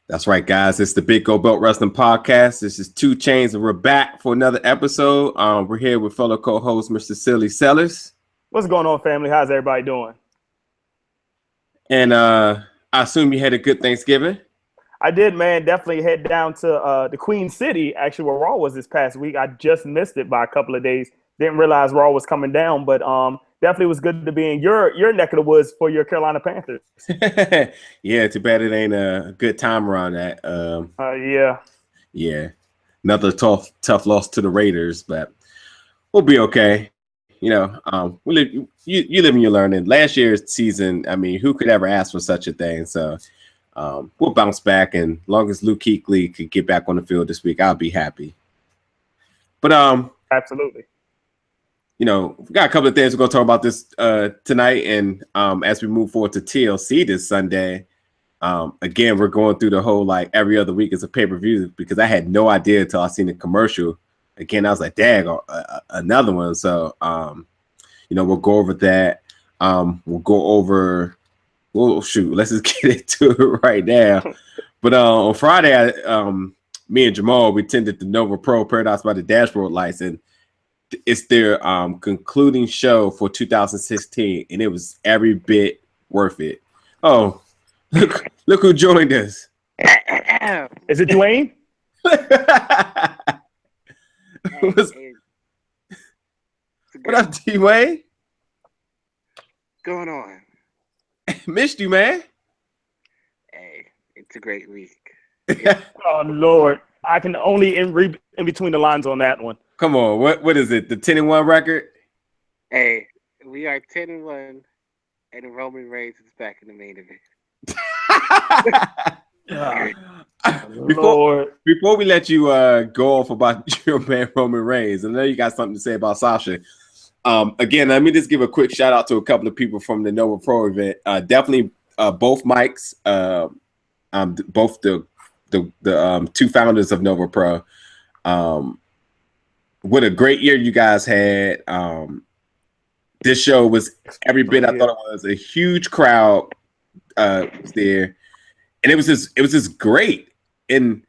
That's right, guys. It's the Big Go Belt Wrestling Podcast. This is Two Chains, and we're back for another episode. We're here with fellow co-host, Mr. CillyCellus. What's going on, family? How's everybody doing? And I assume you had a good Thanksgiving. I did, man. Definitely head down to the Queen City, actually, where Raw was this past week. I just missed it by a couple of days. Didn't realize Raw was coming down, but definitely was good to be in your neck of the woods for your Carolina Panthers. Yeah, too bad it ain't a good time around that. Yeah. Another tough loss to the Raiders, but we'll be okay. You know, you live and you learn. And last year's season, I mean, who could ever ask for such a thing? So we'll bounce back, and as long as Luke Kuechly could get back on the field this week, I'll be happy. But absolutely. You know, we got a couple of things we're going to talk about this tonight, and as we move forward to TLC this Sunday, again, we're going through the whole, like, every other week is a pay-per-view, because I had no idea until I seen the commercial. Again, I was like, dang, another one. So, you know, we'll go over that. We'll go over, let's just get into it right now. But on Friday, me and Jamal, we attended the Nova Pro Paradise by the Dashboard Lights, and it's their concluding show for 2016, and it was every bit worth it. Oh, look who joined us. Is it D-Wayne? What up, D-Wayne? What's going on? Missed you, man. Hey, it's a great week. Oh, Lord. I can only read in between the lines on that one. Come on, what is it? The 10-1 record? Hey, we are 10-1, and Roman Reigns is back in the main event. Before we let you go off about your man Roman Reigns, I know you got something to say about Sasha. Again, let me just give a quick shout out to a couple of people from the Nova Pro event. Definitely both Mikes, both the two founders of Nova Pro. What a great year you guys had. This show was every bit I thought it was. A huge crowd was there, and it was just great. And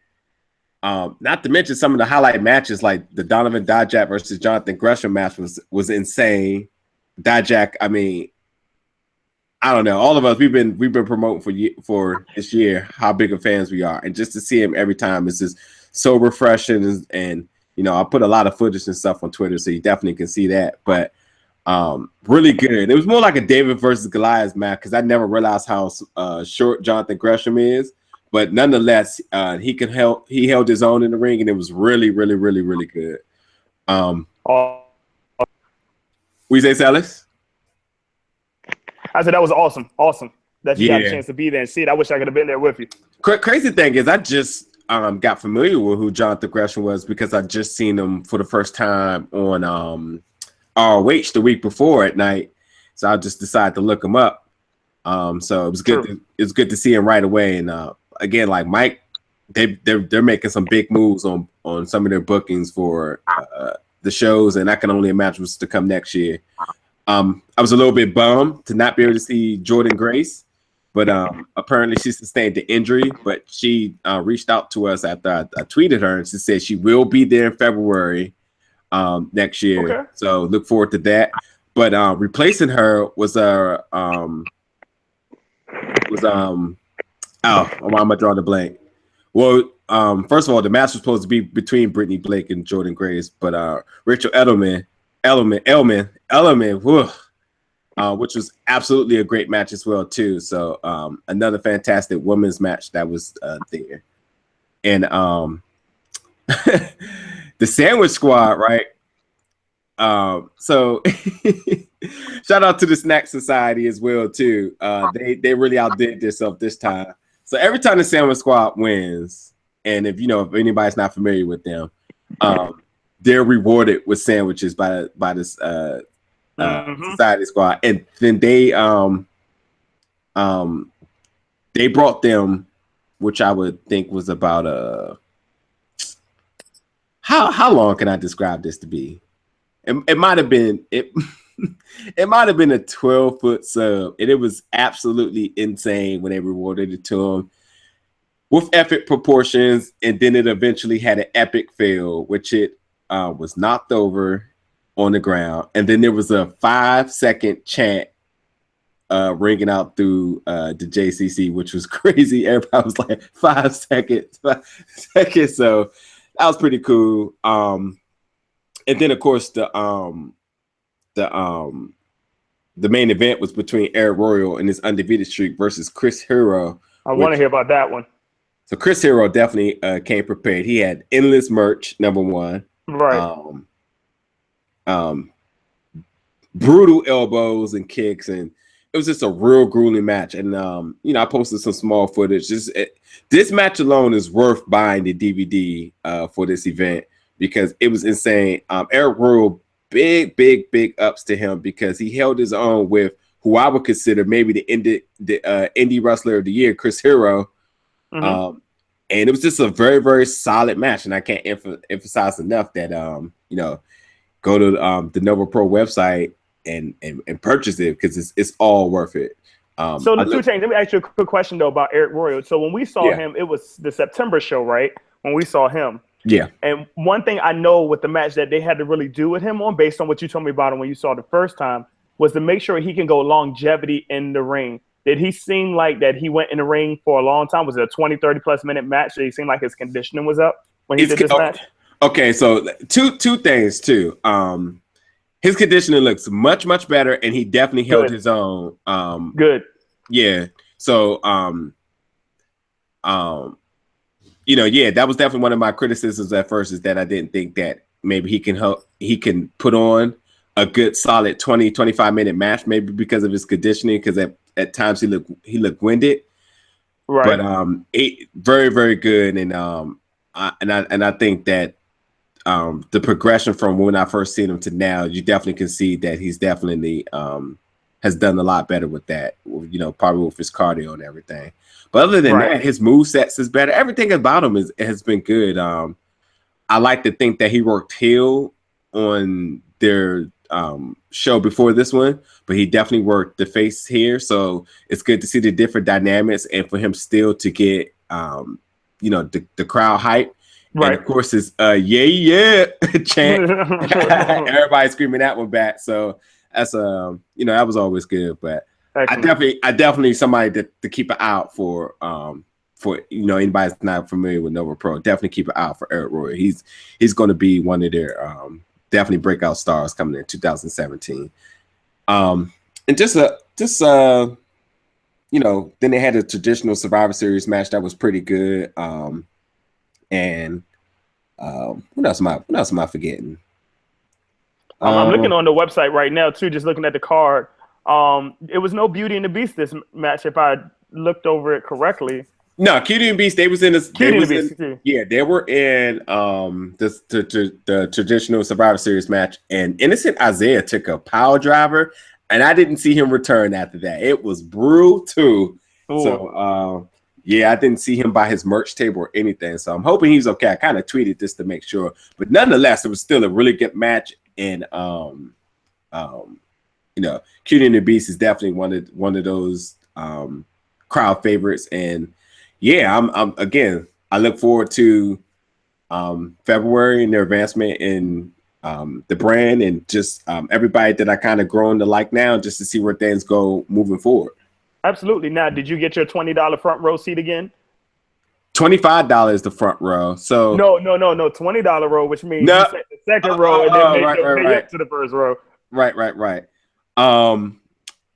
not to mention some of the highlight matches, like the Donovan Dijak versus Jonathan Gresham match was insane. Dijak, I mean, I don't know. All of us, we've been promoting for this year how big of fans we are, and just to see him every time is just so refreshing. And you know, I put a lot of footage and stuff on Twitter, so you definitely can see that. But really good. It was more like a David versus Goliath match, because I never realized how short Jonathan Gresham is. But nonetheless, he held his own in the ring, and it was really, really, really, really good. We say, Cellis? I said that was awesome that you got a chance to be there and see it. I wish I could have been there with you. Crazy thing is, I just got familiar with who Jonathan Gresham was because I just seen him for the first time on ROH the week before at night, so I just decided to look him up. So it was good. It was good to see him right away. And again, like Mike, they're making some big moves on some of their bookings for the shows, and I can only imagine what's to come next year. I was a little bit bummed to not be able to see Jordan Grace, but apparently she sustained the injury. But she reached out to us after I tweeted her, and she said she will be there in February next year. Okay. So look forward to that. But replacing her was why am I drawing a blank? Well, first of all, the match was supposed to be between Brittany Blake and Jordan Grace, but Rachel Edelman, which was absolutely a great match as well too. So another fantastic women's match that was there. And the Sandwich Squad, right? So shout out to the Snack Society as well too. They really outdid themselves this time. So every time the Sandwich Squad wins, and if anybody's not familiar with them, they're rewarded with sandwiches by this Society Squad, and then they brought them, which I would think was about how long can I describe this to be? It might have been it might have been a 12-foot sub, and it was absolutely insane when they rewarded it to him. with epic proportions, and then it eventually had an epic fail, which it was knocked over on the ground, and then there was a 5-second chant ringing out through the JCC, which was crazy. Everybody was like 5 seconds, 5 seconds. So that was pretty cool. And then of course the main event was between Arik Royal and his undefeated streak versus Chris Hero. I want to hear about that one. So Chris Hero definitely came prepared. He had endless merch, number one. Right. Brutal elbows and kicks, and it was just a real grueling match. And I posted some small footage. This match alone is worth buying the DVD for this event because it was insane. Arik Royal, big ups to him because he held his own with who I would consider maybe the indie wrestler of the year, Chris Hero. Mm-hmm. And it was just a very, very solid match. And I can't emphasize enough that go to the Nova Pro website and purchase it because it's all worth it. So the two things. Let me ask you a quick question though about Arik Royal. So when we saw him, it was the September show, right? When we saw him. Yeah. And one thing I know with the match that they had to really do with him on, based on what you told me about him when you saw the first time, was to make sure he can go longevity in the ring. Did he seem like that he went in the ring for a long time? Was it a 20, 30-plus minute match? Did he seem like his conditioning was up when he did this match? Okay, so two things too. His conditioning looks much, much better, and he definitely held his own. Good. Yeah. So, that was definitely one of my criticisms at first, is that I didn't think that maybe he can put on a good solid 20, 25-minute match, maybe because of his conditioning, because at times he looked winded. Right. But very, very good. And I think that the progression from when I first seen him to now, you definitely can see that he's definitely has done a lot better with that, probably with his cardio and everything. But other than that, his movesets is better. Everything about him has been good. I like to think that he worked heel on their show before this one, but he definitely worked the face here. So it's good to see the different dynamics and for him still to get, the crowd hype. Right. And of course, it's yeah chant. Everybody screaming that one back. So that's that was always good. But excellent. I definitely somebody to keep an eye out for anybody that's not familiar with Nova Pro. Definitely keep an eye out for Arik Royal. He's going to be one of their definitely breakout stars coming in 2017. And then they had a traditional Survivor Series match that was pretty good. And what else am I forgetting? I'm looking on the website right now too, just looking at the card. It was no Beauty and the Beast this match, if I looked over it correctly. No, Cutie and Beast. They were in the traditional Survivor Series match, and Innocent Isaiah took a power driver, and I didn't see him return after that. It was brutal too. Ooh. So I didn't see him by his merch table or anything. So I'm hoping he's okay. I kind of tweeted this to make sure, but nonetheless, it was still a really good match. And Cutie and the Beast is definitely one of those crowd favorites. And I'm again, I look forward to February and their advancement in the brand and just everybody that I kind of grown to like now, just to see where things go moving forward. Absolutely. Now, did you get your $20 front row seat again? $25 the front row. So no, $20 row, which means you set the second row and then pay up to the first row. Right.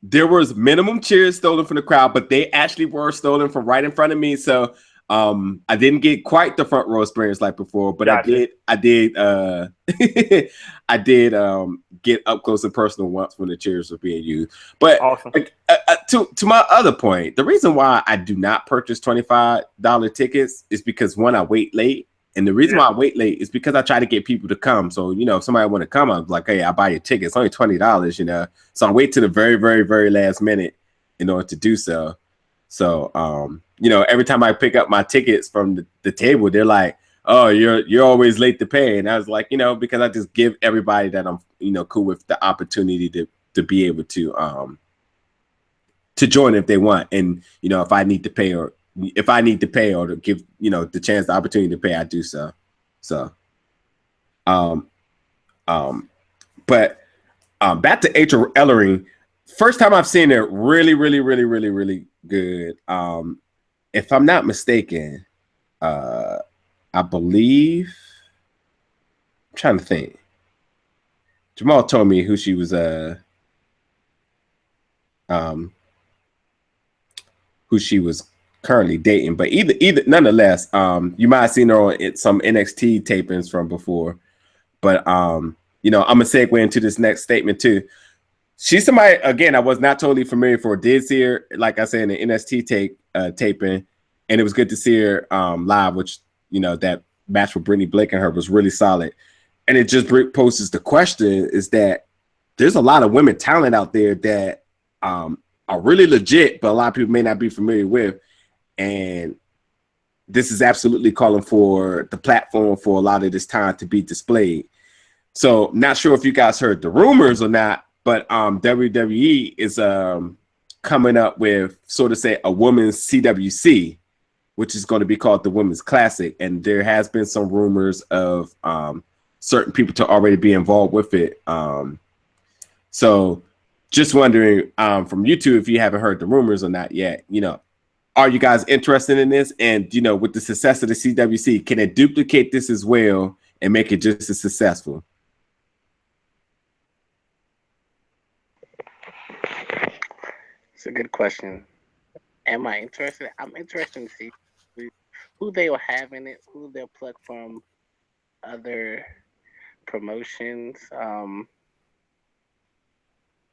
There was minimum cheers stolen from the crowd, but they actually were stolen from right in front of me. So I didn't get quite the front row experience like before, but gotcha. I did get up close and personal once when the chairs were being used. But awesome. To my other point, the reason why I do not purchase $25 tickets is because one, I wait late. And the reason why I wait late is because I try to get people to come. So, if somebody want to come, I'm like, hey, I'll buy your ticket. It's only $20, So I wait to the very, very, very last minute in order to do so. So, every time I pick up my tickets from the table, they're like, oh, you're always late to pay. And I was like, because I just give everybody that I'm, cool with the opportunity to be able to join if they want. And, if I need to pay or if I need to pay or to give, the chance, the opportunity to pay, I do so. So, but back to Rachel Ellering. First time I've seen her really, really, really, really, really good. If I'm not mistaken, I believe, I'm trying to think. Jamal told me who she was who she was currently dating, but either nonetheless, you might have seen her on some NXT tapings from before. But I'm gonna segue into this next statement too. She's somebody, again, I was not totally familiar for. Did see her, like I said, in the NXT taping, and it was good to see her live, which, that match with Brittany Blake and her was really solid. And it just poses the question is that there's a lot of women talent out there that are really legit, but a lot of people may not be familiar with. And this is absolutely calling for the platform for a lot of this time to be displayed. So not sure if you guys heard the rumors or not, but WWE is coming up with, sort of say, a women's CWC, which is going to be called the Women's Classic. And there has been some rumors of certain people to already be involved with it. So just wondering from you two, if you haven't heard the rumors or not yet, are you guys interested in this? And, with the success of the CWC, can it duplicate this as well and make it just as successful? It's a good question. Am I interested? I'm interested to see who they will have in it, who they'll pluck from other promotions.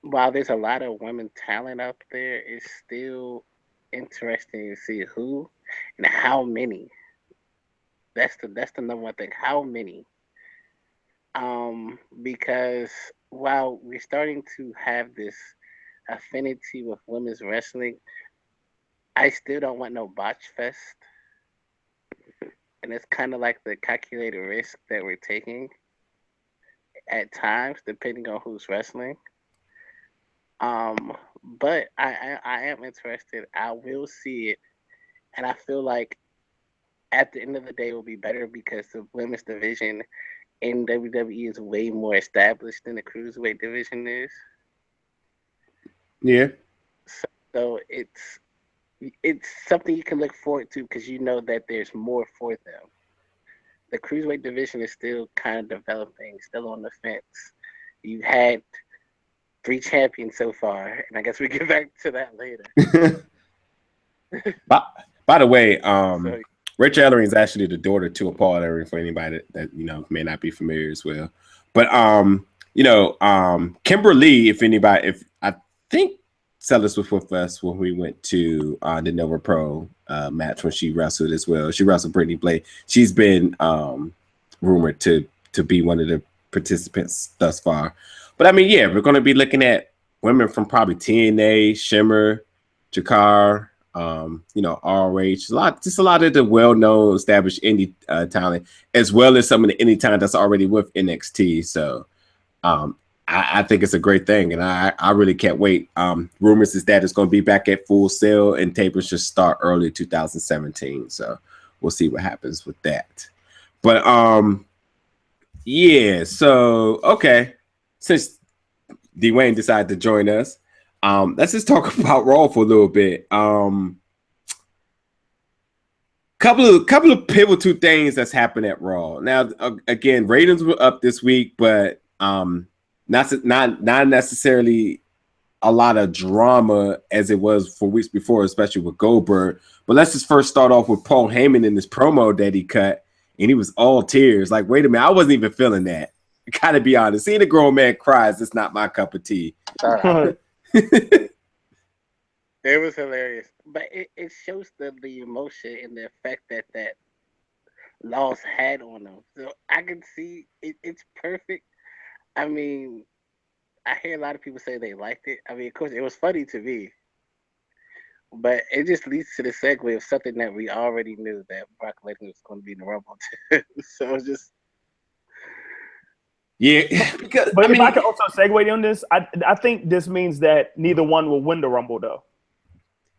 While there's a lot of women talent out there, it's still interesting to see who and how many. That's the number one thing. How many? Because while we're starting to have this affinity with women's wrestling, I still don't want no botch fest. And it's kind of like the calculated risk that we're taking at times, depending on who's wrestling. But I am interested. I will see it. And I feel like at the end of the day, it will be better because the women's division in WWE is way more established than the cruiserweight division is. Yeah. So it's something you can look forward to because you know that there's more for them. The cruiserweight division is still kind of developing, still on the fence. You've had 3 champions so far, and I guess we get back to that later. By the way, Rachel Ellering is actually the daughter to Paul Ellering, for anybody that may not be familiar as well. But Kimberly, if I think Cellus was with us when we went to the Nova Pro match when she wrestled as well. She wrestled Brittany Blake. She's been rumored to be one of the participants thus far. But I mean, yeah, we're going to be looking at women from probably TNA, Shimmer, Jakar, RH, just a lot of the well-known established indie talent, as well as some of the indie talent that's already with NXT. So I think it's a great thing, and I really can't wait. Rumors is that it's going to be back at Full Sail, and tapers should start early 2017. So we'll see what happens with that. But yeah. So okay, since D-Wayne decided to join us, let's just talk about Raw for a little bit. Couple of pivotal things that's happened at Raw. Now, again, ratings were up this week, but not necessarily a lot of drama as it was for weeks before, especially with Goldberg. But let's just first start off with Paul Heyman in this promo that he cut, and he was all tears. Like, wait a minute, I wasn't even feeling that. Gotta be honest. Seeing a grown man cries, it's not my cup of tea. It was hilarious, but it shows the emotion and the effect that loss had on them. So I can see it's perfect. I mean, I hear a lot of people say they liked it. I mean, of course, it was funny to me, but it just leads to the segue of something that we already knew, that Brock Lesnar was going to be in the Rumble too. So it's just. Yeah, but if I can also segue on this, I think this means that neither one will win the Rumble, though.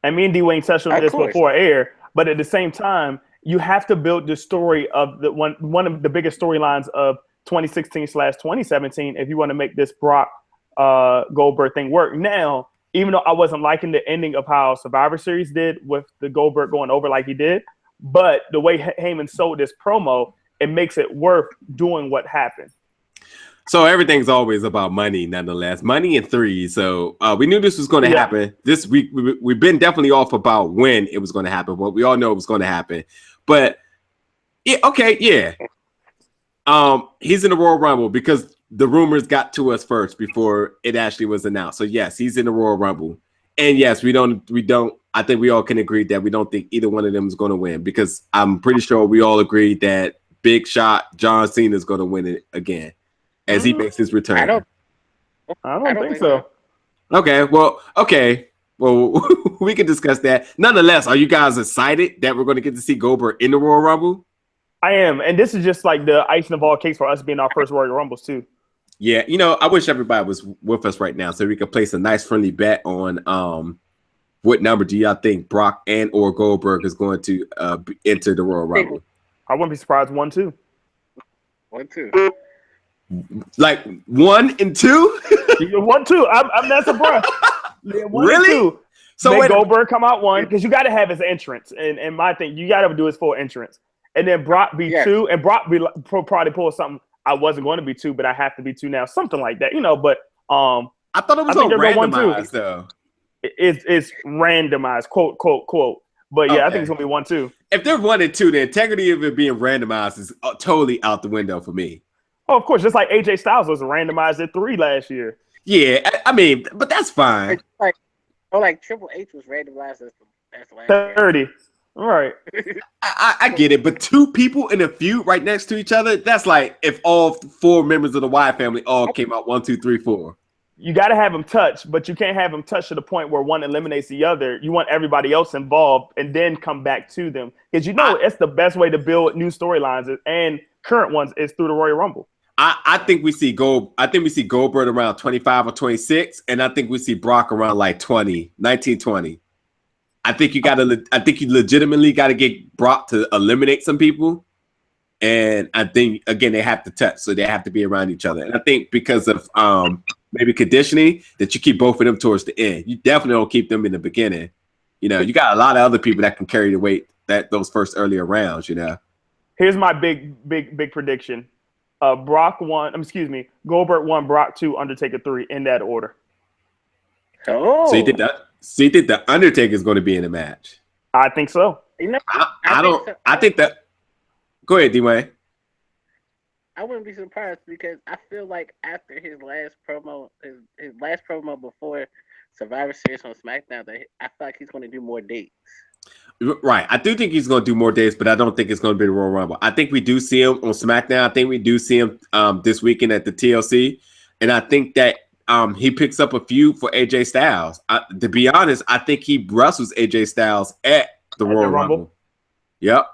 And me and D-Wayne touched on this before air. But at the same time, you have to build the story of the one of the biggest storylines of 2016/2017 if you want to make this Brock Goldberg thing work. Now, even though I wasn't liking the ending of how Survivor Series did with the Goldberg going over like he did, but the way Heyman sold this promo, it makes it worth doing what happened. So everything's always about money, nonetheless. Money and three. So we knew this was going to happen. This week, we've been definitely off about when it was going to happen, but we all know it was going to happen. But yeah, okay, yeah. He's in the Royal Rumble because the rumors got to us first before it actually was announced. So yes, he's in the Royal Rumble. And yes, we don't. I think we all can agree that we don't think either one of them is going to win because I'm pretty sure we all agree that Big Shot John Cena is going to win it again as he makes his return. I don't think so. Okay, well, we can discuss that. Nonetheless, are you guys excited that we're going to get to see Goldberg in the Royal Rumble? I am, and this is just like the icing of all cakes for us being our first Royal Rumbles too. Yeah, I wish everybody was with us right now so we could place a nice friendly bet on what number do y'all think Brock and or Goldberg is going to enter the Royal Rumble? I wouldn't be surprised 1-2. 1-2. Like 1 and 2? 1-2. I'm not surprised. Yeah, 1 really? And 2. So make Goldberg come out 1 because you got to have his entrance, and my thing, you got to do his full entrance, and then Brock be 2, and Brock be probably pull something. I wasn't going to be 2, but I have to be 2 now, something like that, But I thought it was all randomized though. It's randomized, quote. But yeah, okay. I think it's gonna be 1-2. If they're 1 and 2, the integrity of it being randomized is totally out the window for me. Oh, of course, just like AJ Styles was randomized at 3 last year. Yeah, I mean, but that's fine. Like Triple H was randomized as last 30. Year. All right. I get it, but 2 people in a feud right next to each other, that's like if all 4 members of the Wyatt family all came out 1, 2, 3, 4. You got to have them touch, but you can't have them touch to the point where one eliminates the other. You want everybody else involved and then come back to them. Because it's the best way to build new storylines and current ones is through the Royal Rumble. I think we see Goldberg around 25 or 26, and I think we see Brock around like 19, 20. I think you legitimately got to get Brock to eliminate some people. And I think, again, they have to touch, so they have to be around each other. And I think because of maybe conditioning, that you keep both of them towards the end. You definitely don't keep them in the beginning. You got a lot of other people that can carry the weight those first earlier rounds, Here's my big prediction. Goldberg 1, Brock 2, Undertaker 3, in that order. Oh. So you think the Undertaker is going to be in the match? I think so. I think that. Go ahead, D-Wayne. I wouldn't be surprised because I feel like after his last promo before Survivor Series on SmackDown, I feel like he's going to do more dates. Right. I do think he's going to do more days, but I don't think it's going to be the Royal Rumble. I think we do see him on SmackDown. I think we do see him this weekend at the TLC. And I think that he picks up a feud for AJ Styles. To be honest, I think he wrestles AJ Styles at the Royal Rumble. Yep.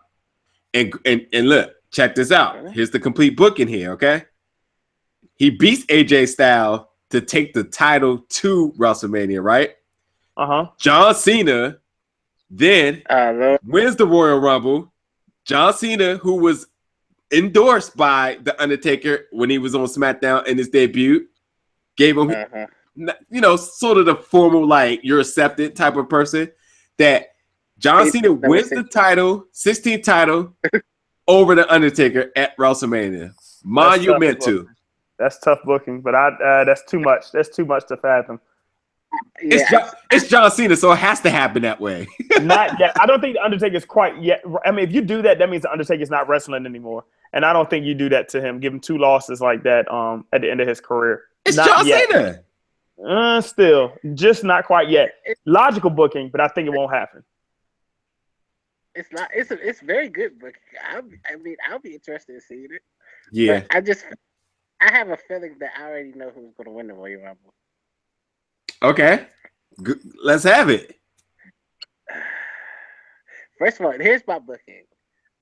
And look, check this out. Here's the complete booking here, okay? He beats AJ Styles to take the title to WrestleMania, right? Uh-huh. John Cena then wins the Royal Rumble. John Cena, who was endorsed by The Undertaker when he was on SmackDown in his debut, gave him, sort of the formal, like, you're accepted type of person, that John Cena wins the title, 16th title, over The Undertaker at WrestleMania. Monumental. That's tough booking, but that's too much. That's too much to fathom. Yeah. It's John Cena, so it has to happen that way. Not yet. I don't think The Undertaker's quite yet. I mean, if you do that, that means The Undertaker's not wrestling anymore. And I don't think you do that to him. Give him 2 losses like that at the end of his career. It's not John yet. Cena. Still, just not quite yet. Logical booking, but I think it won't happen. It's not. It's very good booking. I'll be interested in seeing it. Yeah. But I have a feeling that I already know who's going to win the Royal Rumble. Okay, let's have it. First of all, here's my booking.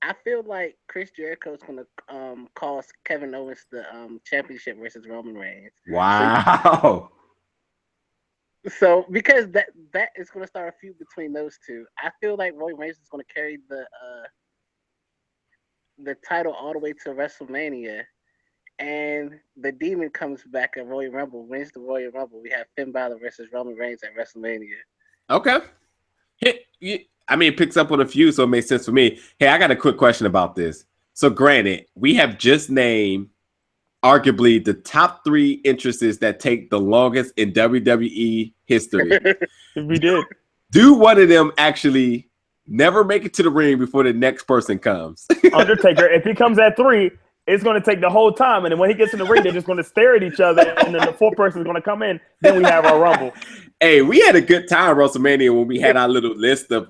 I feel like Chris Jericho's going to cost Kevin Owens the championship versus Roman Reigns. Wow. So because that is going to start a feud between those two, I feel like Roman Reigns is going to carry the title all the way to WrestleMania, and the Demon comes back at Royal Rumble, wins the Royal Rumble. We have Finn Balor versus Roman Reigns at WrestleMania. Okay. I mean, it picks up on a few, so it makes sense for me. Hey, I got a quick question about this. So, granted, we have just named arguably the top 3 entrances that take the longest in WWE history. We did. Do one of them actually never make it to the ring before the next person comes? Undertaker, if he comes at 3, it's going to take the whole time. And then when he gets in the ring, they're just going to stare at each other. And then the 4th person is going to come in. Then we have our Rumble. Hey, we had a good time at WrestleMania when we had our little list of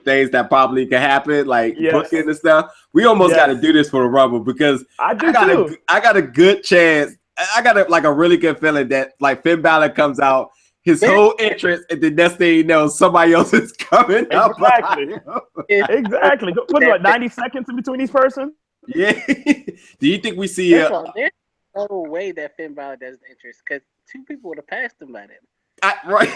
things that probably could happen, like booking and stuff. We almost got to do this for the Rumble because I got a good chance. I got a really good feeling that like Finn Balor comes out, his whole entrance, and the next thing you know, somebody else is coming up. Exactly. Put 90 seconds in between each person? Yeah. Do you think we see there's no way that Finn Balor does the entrance because 2 people would have passed him by then. Right.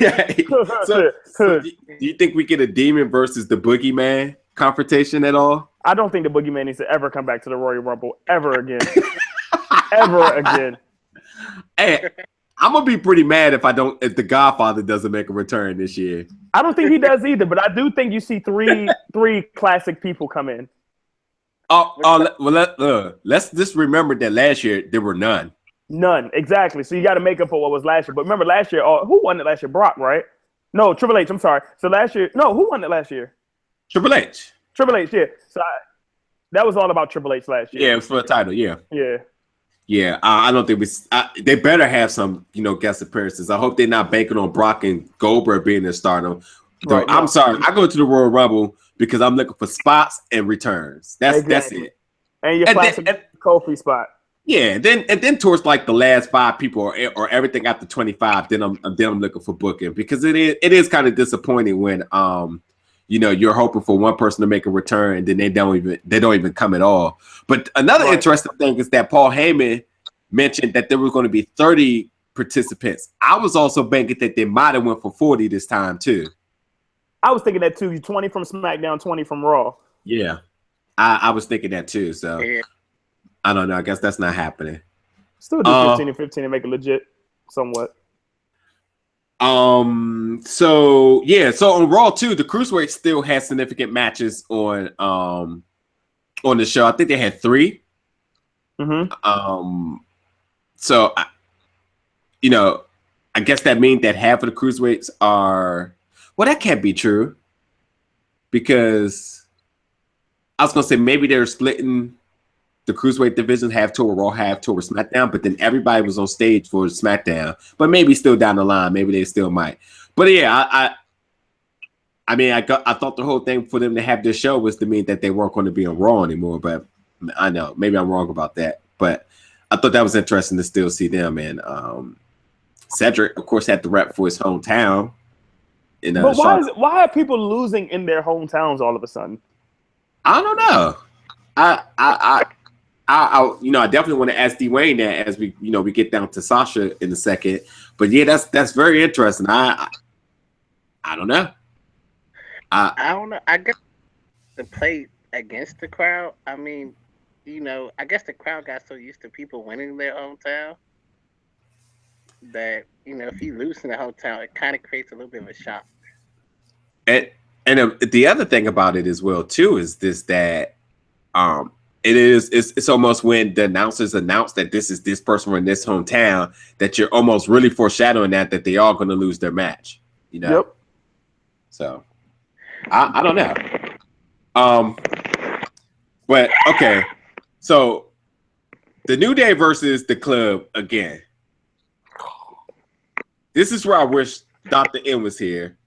So do you think we get a Demon versus the Boogeyman confrontation at all? I don't think the Boogeyman needs to ever come back to the Royal Rumble ever again. Ever again. Hey, I'm gonna be pretty mad if the Godfather doesn't make a return this year. I don't think he does either, but I do think you see three classic people come in. Let's just remember that last year there were none. None, exactly. So you got to make up for what was last year. But remember last year, who won it last year? Brock, right? No, Triple H. I'm sorry. So last year, who won it last year? Triple H. Triple H, yeah. So that was all about Triple H last year. Yeah, it was for the title. Yeah. Yeah. Yeah, I don't think they better have some, guest appearances. I hope they're not banking on Brock and Goldberg being their stardom. Right, I'm sorry. I go to the Royal Rumble because I'm looking for spots and returns. That's it. And your classic Kofi spot. Yeah, and then towards like the last 5 people or everything after 25, then I'm looking for booking because it is kind of disappointing when you're hoping for one person to make a return and then they don't even come at all. But another interesting thing is that Paul Heyman mentioned that there was going to be 30 participants. I was also banking that they might have went for 40 this time too. I was thinking that too. 20 from SmackDown, 20 from Raw. Yeah, I was thinking that too. So I don't know. I guess that's not happening. Still do 15 and 15 and make it legit somewhat. So on Raw too, the Cruiserweight still has significant matches on the show. I think they had 3. Mm-hmm. So I guess that means that half of the Cruiserweights are. Well, that can't be true because I was gonna say maybe they're splitting the Cruiserweight division half to a Raw, half to a SmackDown, but then everybody was on stage for SmackDown. But maybe still down the line, maybe they still might. But yeah, I thought the whole thing for them to have this show was to mean that they weren't going to be on Raw anymore. But I know maybe I'm wrong about that. But I thought that was interesting to still see them. And Cedric, of course, had the rep for his hometown. But why are people losing in their hometowns all of a sudden? I don't know. I definitely want to ask D-Wayne that as we get down to Sasha in a second. But yeah, that's very interesting. I don't know. I don't know. I guess to play against the crowd. I mean, I guess the crowd got so used to people winning their hometown that if you lose in the hometown, it kind of creates a little bit of a shock. And the other thing about it as well too is this that it's almost when the announcers announce that this is this person from this hometown that you're almost really foreshadowing that they are going to lose their match. Yep. So I don't know. But okay. So the New Day versus the Club again. This is where I wish Dr. M was here.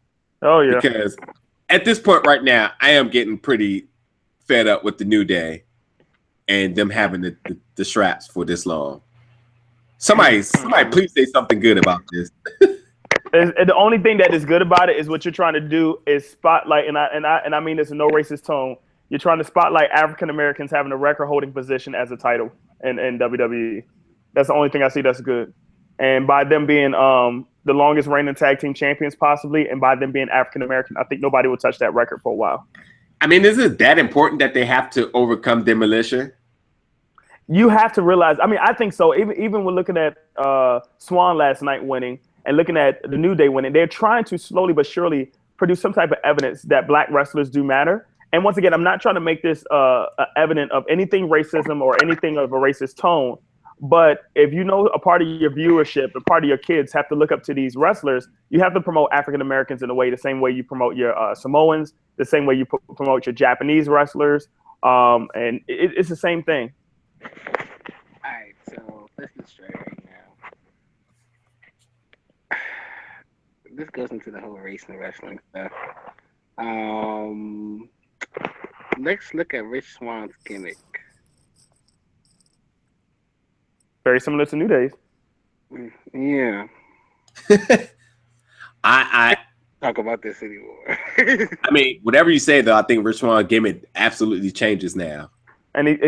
Oh yeah. Because at this point right now, I am getting pretty fed up with the New Day and them having the straps for this long. Somebody please say something good about this. And the only thing that is good about it is what you're trying to do is spotlight, and I mean this in no racist tone. You're trying to spotlight African Americans having a record holding position as a title in WWE. That's the only thing I see that's good. And by them being the longest reigning tag team champions possibly, and by them being African American, I think nobody will touch that record for a while. I mean, is it that important that they have to overcome demolition? You have to realize, I mean, I think so. Even when looking at Swann last night winning and looking at the New Day winning, they're trying to slowly but surely produce some type of evidence that black wrestlers do matter. And once again, I'm not trying to make this evident of anything racism or anything of a racist tone. But if you know a part of your viewership, a part of your kids have to look up to these wrestlers, you have to promote African Americans in a way, the same way you promote your Samoans, the same way you promote your Japanese wrestlers. And it's the same thing. All right, so let's get straight right now. This goes into the whole race and wrestling stuff. Let's look at Rich Swann's gimmick. Very similar to New Day's. Yeah. I talk about this anymore. I mean, whatever you say, though, I think Rich Swann gimmick absolutely changes now. And and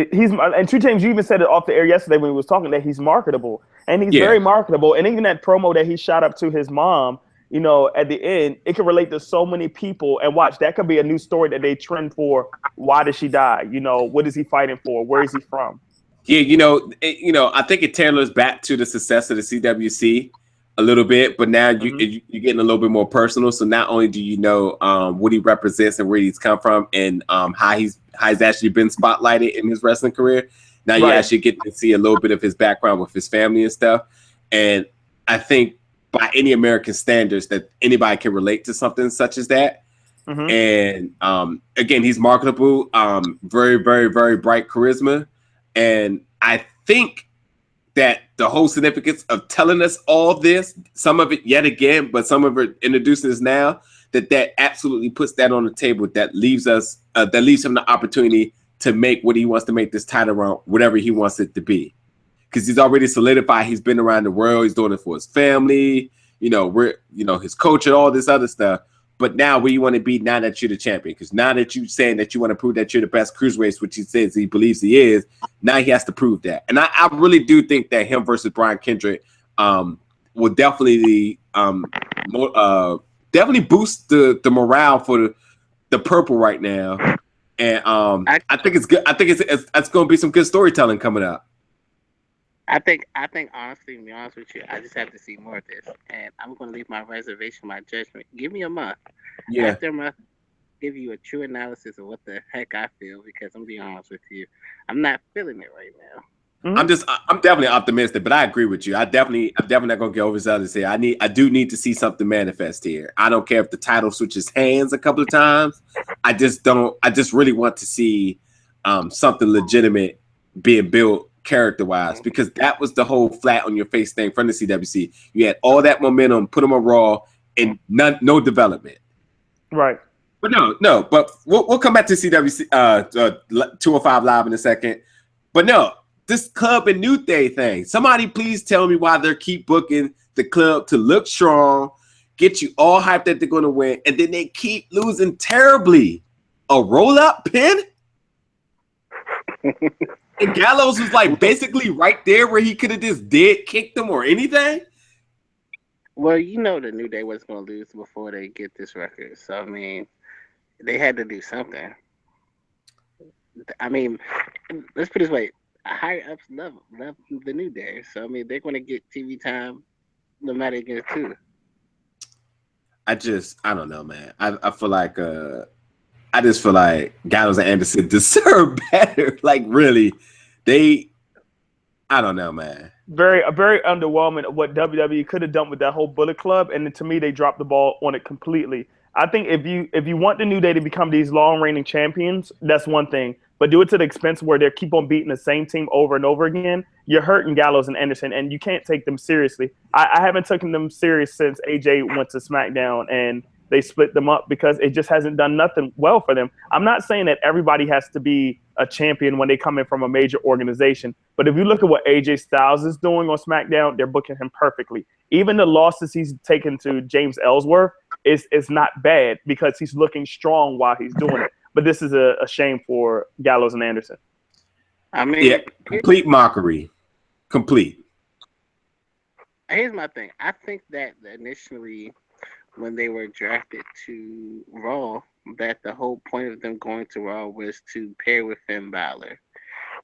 2 Chainz, you even said it off the air yesterday when he was talking that he's marketable, and he's very marketable. And even that promo that he shot up to his mom, you know, at the end, it can relate to so many people. And watch, that could be a new story that they trend for. Why did she die? You know, what is he fighting for? Where is he from? Yeah, I think it tailors back to the success of the CWC a little bit, but now you're getting a little bit more personal. So not only do you know what he represents and where he's come from, and how he's actually been spotlighted in his wrestling career, now you actually get to see a little bit of his background with his family and stuff. And I think by any American standards that anybody can relate to something such as that. And again, he's marketable, very, very, very bright charisma. And I think that the whole significance of telling us all this, some of it yet again, but some of it introducing us now, that absolutely puts that on the table. That leaves us, that leaves him the opportunity to make what he wants to make this title run, whatever he wants it to be. Because he's already solidified. He's been around the world. He's doing it for his family, his coach and all this other stuff. But now where you want to be now that you're the champion? Because now that you're saying that you want to prove that you're the best cruiserweight, which he says he believes he is, now he has to prove that. And I really do think that him versus Brian Kendrick will definitely definitely boost the morale for the purple right now. And I think it's good. I think it's going to be some good storytelling coming up. I think honestly, to be honest with you, I just have to see more of this, and I'm going to leave my reservation, my judgment. Give me a month. Yeah. After a month, give you a true analysis of what the heck I feel, because I'm being honest with you, I'm not feeling it right now. I'm definitely optimistic, but I agree with you. I'm definitely not going to get overzealous and say I do need to see something manifest here. I don't care if the title switches hands a couple of times. I just really want to see something legitimate being built character-wise, because that was the whole flat on your face thing from the CWC. You had all that momentum, put them on Raw, and no development. Right. But no. But we'll come back to CWC 205 Live in a second. But no, this club and New Day thing. Somebody please tell me why they keep booking the club to look strong, get you all hyped that they're going to win, and then they keep losing terribly. A roll-up pin? And Gallows was like basically right there where he could have just kicked them or anything. Well, the New Day was going to lose before they get this record. So, I mean, they had to do something. I mean, let's put it this way. Higher ups love the New Day. So, I mean, they're going to get TV time no matter against who. I don't know, man. I feel like I just feel like Gallows and Anderson deserve better. Like, really, I don't know, man. Very underwhelming of what WWE could have done with that whole Bullet Club, and to me, they dropped the ball on it completely. I think if you want the New Day to become these long reigning champions, that's one thing. But do it to the expense where they keep on beating the same team over and over again. You're hurting Gallows and Anderson, and you can't take them seriously. I haven't taken them serious since AJ went to SmackDown and they split them up, because it just hasn't done nothing well for them. I'm not saying that everybody has to be a champion when they come in from a major organization, but if you look at what AJ Styles is doing on SmackDown, they're booking him perfectly. Even the losses he's taken to James Ellsworth is not bad, because he's looking strong while he's doing it. But this is a shame for Gallows and Anderson. I mean, yeah, complete mockery. Complete. Here's my thing. I think that initially, when they were drafted to Raw, that the whole point of them going to Raw was to pair with Finn Balor.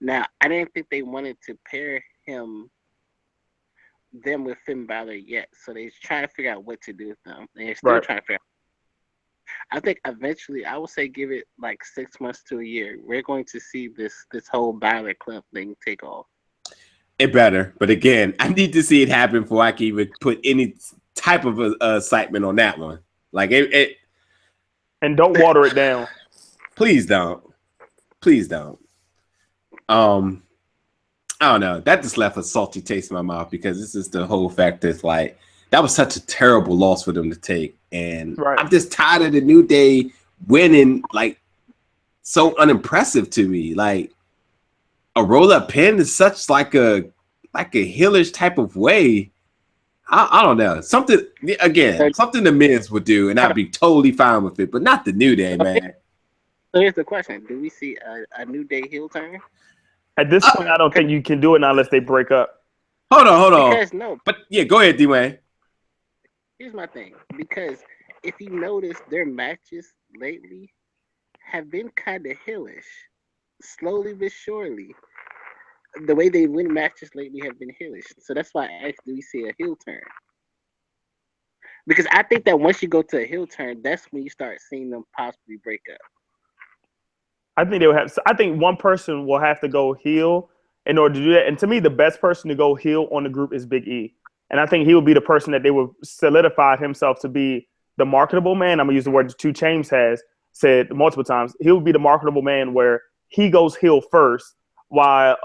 Now, I didn't think they wanted to pair them with Finn Balor yet, so they're trying to figure out what to do with them. They're still trying to figure out. I think eventually, I would say, give it like 6 months to a year. We're going to see this whole Balor Club thing take off. It better, but again, I need to see it happen before I can even put any type of excitement on that one. Like it and don't water it down. Please don't. Please don't. I don't know. That just left a salty taste in my mouth because this is the whole fact that like that was such a terrible loss for them to take, and I'm just tired of the New Day winning like so unimpressive to me. Like a roll-up pin is such like a heelish type of way. I don't know. Something the Miz would do, and I'd be totally fine with it, but not the New Day, man. So here's the question: do we see a New Day heel turn? At this point, I don't think you can do it unless they break up. Hold on. Because no. But yeah, go ahead, D-Wayne. Here's my thing. Because if you notice, their matches lately have been kind of heelish. Slowly but surely. The way they win matches lately have been heelish. So that's why I asked, do we see a heel turn? Because I think that once you go to a heel turn, that's when you start seeing them possibly break up. I think one person will have to go heel in order to do that. And to me, the best person to go heel on the group is Big E. And I think he will be the person that they will solidify himself to be the marketable man. I'm going to use the word 2 Chainz has said multiple times. He'll be the marketable man where he goes heel first while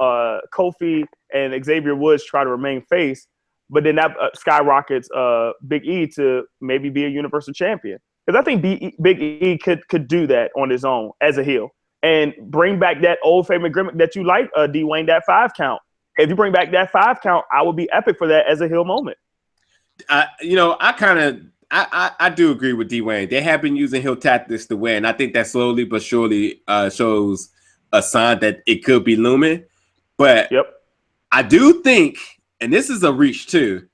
Kofi and Xavier Woods try to remain face. But then that skyrockets Big E to maybe be a Universal Champion. Because I think Big E could do that on his own as a heel. And bring back that old favorite gimmick that you like, D-Wayne, that 5 count. If you bring back that 5 count, I would be epic for that as a heel moment. I do agree with D-Wayne. They have been using heel tactics to win. I think that slowly but surely shows a sign that it could be looming. But I do think, and this is a reach too,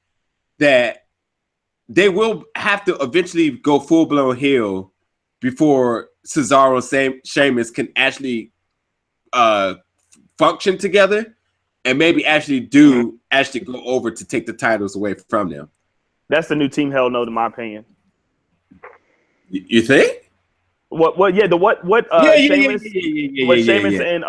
that they will have to eventually go full-blown heel before Cesaro and Sheamus can actually function together and maybe actually go over to take the titles away from them. That's the new Team Hell No, in my opinion. You think? Sheamus and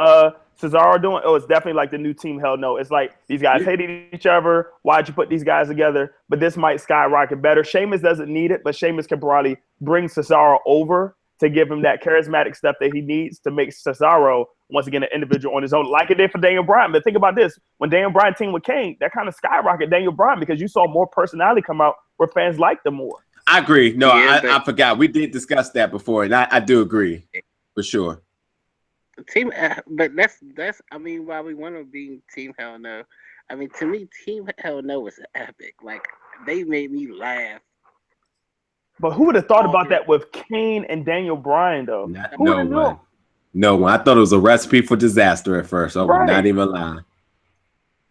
Cesaro doing? Oh, it's definitely like the new Team Hell No. It's like these guys hated each other. Why'd you put these guys together? But this might skyrocket better. Sheamus doesn't need it, but Sheamus can probably bring Cesaro over to give him that charismatic stuff that he needs to make Cesaro, once again, an individual on his own, like it did for Daniel Bryan. But think about this. When Daniel Bryan teamed with Kane, that kind of skyrocketed Daniel Bryan because you saw more personality come out where fans liked them more. I agree. No, I forgot. We did discuss that before, and I do agree for sure. Team, but that's I mean, while we want to be Team Hell No, I mean, to me, Team Hell No was epic. Like, they made me laugh. But who would have thought about that with Kane and Daniel Bryan, though? No one. I thought it was a recipe for disaster at first. I was not even lying.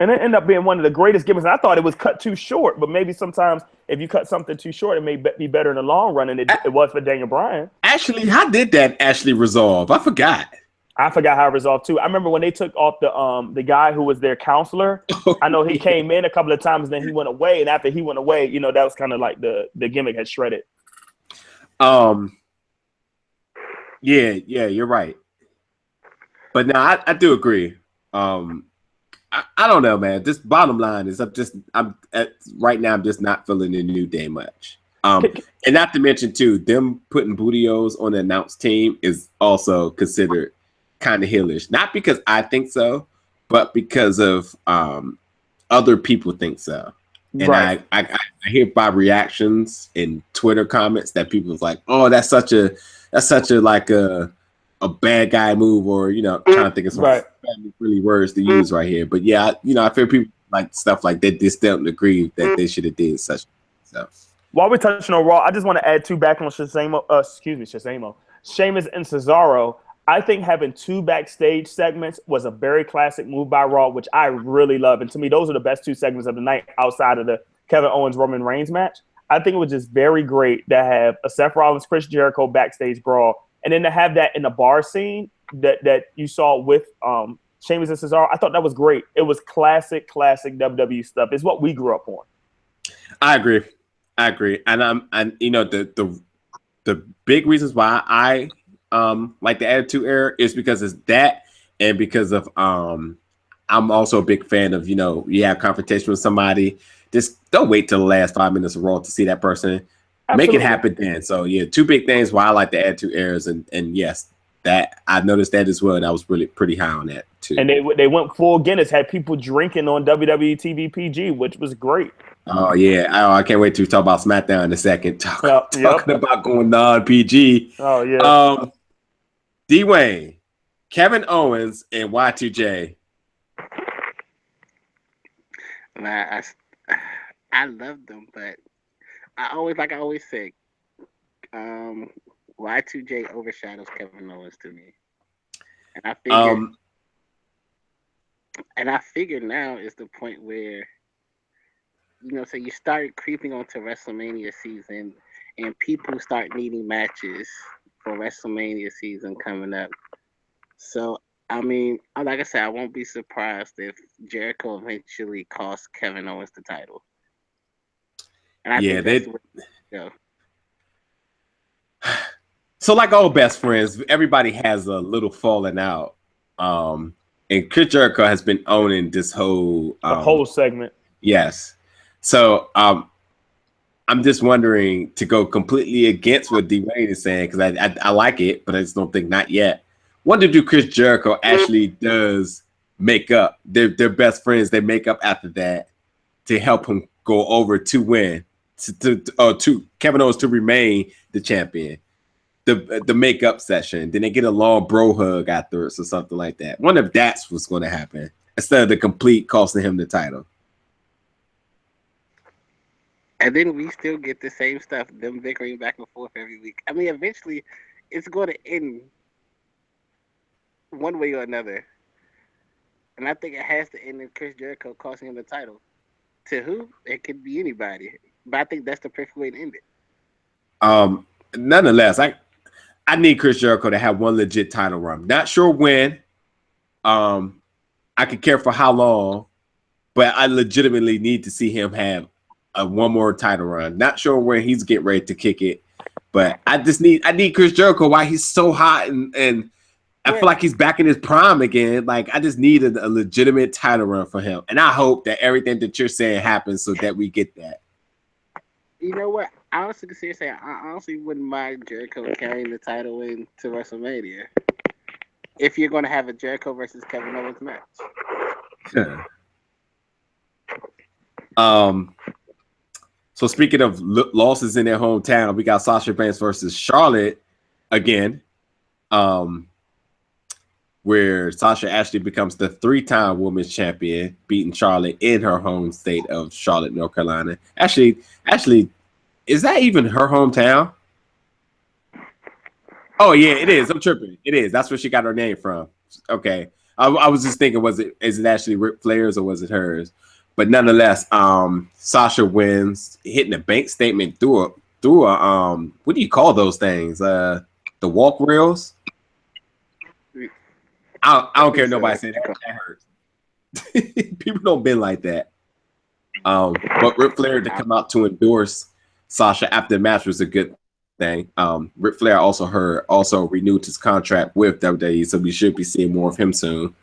And it ended up being one of the greatest gimmicks. I thought it was cut too short, but maybe sometimes if you cut something too short, it may be better in the long run, and it was for Daniel Bryan. Actually, how did that actually resolve? I forgot how it resolved too. I remember when they took off the guy who was their counselor. I know he came in a couple of times, and then he went away. And after he went away, that was kind of like the gimmick had shredded. Yeah, you're right. But no, I do agree. I don't know, man. This bottom line is right now I'm just not feeling the New Day much. And not to mention too, them putting Booty-O's on the announced team is also considered kind of heelish. Not because I think so, but because of other people think so. And I hear by reactions in Twitter comments that people's like, "Oh, that's such a like a bad guy move," or trying to think of some really words to use right here. But yeah, I feel people like stuff like that. They still don't agree that they should have did such stuff. While we're touching on Raw, I just want to add 2 back on Sheamus and Cesaro. I think having 2 backstage segments was a very classic move by Raw, which I really love. And to me, those are the best 2 segments of the night outside of the Kevin Owens Roman Reigns match. I think it was just very great to have a Seth Rollins Chris Jericho backstage brawl, and then to have that in the bar scene that you saw with Sheamus and Cesaro. I thought that was great. It was classic WWE stuff. It's what we grew up on. I agree, and you know the big reasons why I like the Attitude Era is because it's that, and because of I'm also a big fan of, you know, you have confrontation with somebody. Just don't wait till the last 5 minutes of Raw to see that person. Absolutely. Make it happen then. So yeah, two big things why I like the Attitude Eras, and yes, that I noticed that as well, and I was really pretty high on that too. And they went full Guinness, had people drinking on WWE TV PG, which was great. Oh yeah, I can't wait to talk about SmackDown in a second. Talking about going non-PG. Oh yeah. D-Wayne, Kevin Owens, and Y2J. I love them, but I always say, Y2J overshadows Kevin Owens to me, and I figure now is the point where, you know, so you start creeping onto WrestleMania season, and people start needing matches for WrestleMania season coming up. So I mean, like I said, I won't be surprised if Jericho eventually costs Kevin Owens the title. And I think that's the way to go. So, like all best friends, everybody has a little falling out. And Chris Jericho has been owning this whole segment. Yes. So, I'm just wondering, to go completely against what D-Wayne is saying, because I like it, but I just don't think not yet. What do Chris Jericho actually does make up? They're best friends. They make up after that to help him go over to win, to Kevin Owens to remain the champion. The makeup session. Then they get a long bro hug afterwards or something like that. Wonder if that's what's going to happen instead of the complete costing him the title. And then we still get the same stuff, them bickering back and forth every week. I mean, eventually, it's going to end one way or another. And I think it has to end in Chris Jericho costing him the title. To who? It could be anybody. But I think that's the perfect way to end it. Nonetheless, I need Chris Jericho to have one legit title run. Not sure when. I could care for how long, but I legitimately need to see him have one more title run. Not sure when he's getting ready to kick it, but I need Chris Jericho while he's so hot and I feel like he's back in his prime again. Like, I just need a legitimate title run for him. And I hope that everything that you're saying happens so that we get that. You know what? I honestly wouldn't mind Jericho carrying the title into WrestleMania if you're going to have a Jericho versus Kevin Owens match. So speaking of losses in their hometown, we got Sasha Banks versus Charlotte again. Where Sasha actually becomes the 3-time women's champion, beating Charlotte in her home state of Charlotte, North Carolina. Actually, is that even her hometown? Oh yeah, it is. I'm tripping. It is. That's where she got her name from. Okay. I was just thinking, is it actually Ric Flair's or was it hers? But nonetheless, Sasha wins, hitting a bank statement through a what do you call those things? The walk rails? I don't care. Nobody said that hurts. People don't bend like that. But Ric Flair to come out to endorse Sasha after the match was a good thing. Ric Flair also renewed his contract with WWE, so we should be seeing more of him soon.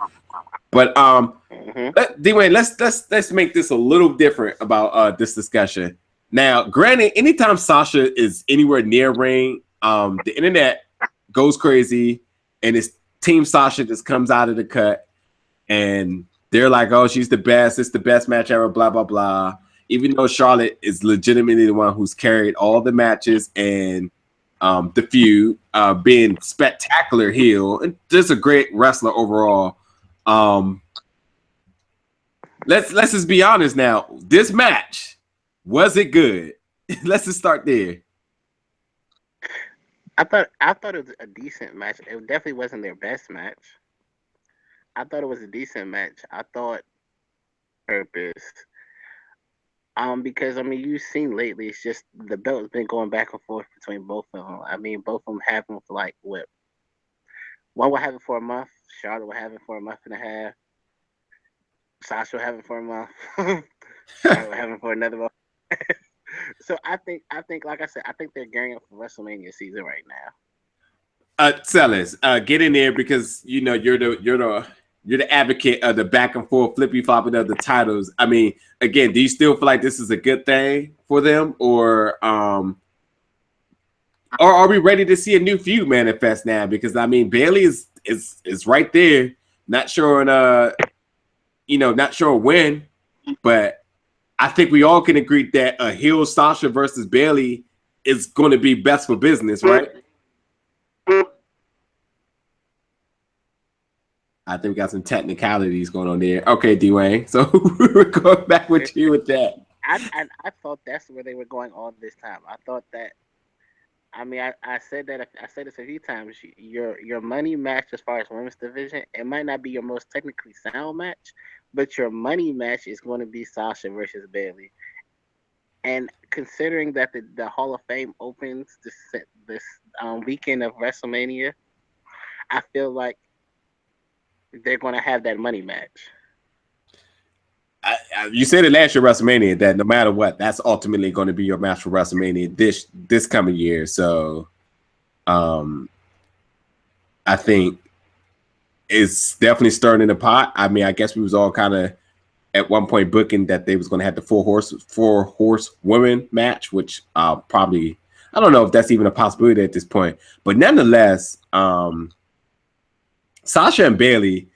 But D-Wayne, let's make this a little different about this discussion. Now, granted, anytime Sasha is anywhere near ring, the internet goes crazy, and it's Team Sasha just comes out of the cut, and they're like, "Oh, she's the best. It's the best match ever." Blah blah blah. Even though Charlotte is legitimately the one who's carried all the matches and the feud, being spectacular heel and just a great wrestler overall. Let's just be honest now. This match, was it good? Let's just start there. I thought it was a decent match. It definitely wasn't their best match. I thought it was a decent match. I thought purpose. Because I mean, you've seen lately, it's just the belt's been going back and forth between both of them. I mean, both of them have them for like what? One will have it for a month. Charlotte will have it for a month and a half. Sasha will have it for a month. Charlotte will have it for another month. So I think, like I said, I think they're gearing up for WrestleMania season right now. Sellers, get in there because you know you're the advocate of the back and forth flippy flopping of the titles. I mean, again, do you still feel like this is a good thing for them, or are we ready to see a new feud manifest now? Because I mean, Bayley is right there. Not sure not sure when, but I think we all can agree that a heel Sasha versus Bayley is going to be best for business, right? I think we got some technicalities going on there. Okay, D-Wayne. So we're going back with you with that. I thought that's where they were going all this time. I thought that. I mean, I said that. I said this a few times. Your money match as far as women's division, it might not be your most technically sound match, but your money match is going to be Sasha versus Bayley. And considering that the Hall of Fame opens this weekend of WrestleMania, I feel like they're going to have that money match. You said it last year WrestleMania that no matter what, that's ultimately going to be your match for WrestleMania this coming year. So, I think it's definitely stirring in the pot. I mean, I guess we was all kind of at one point booking that they was going to have the four horse women match, which probably I don't know if that's even a possibility at this point. But nonetheless, Sasha and Bayley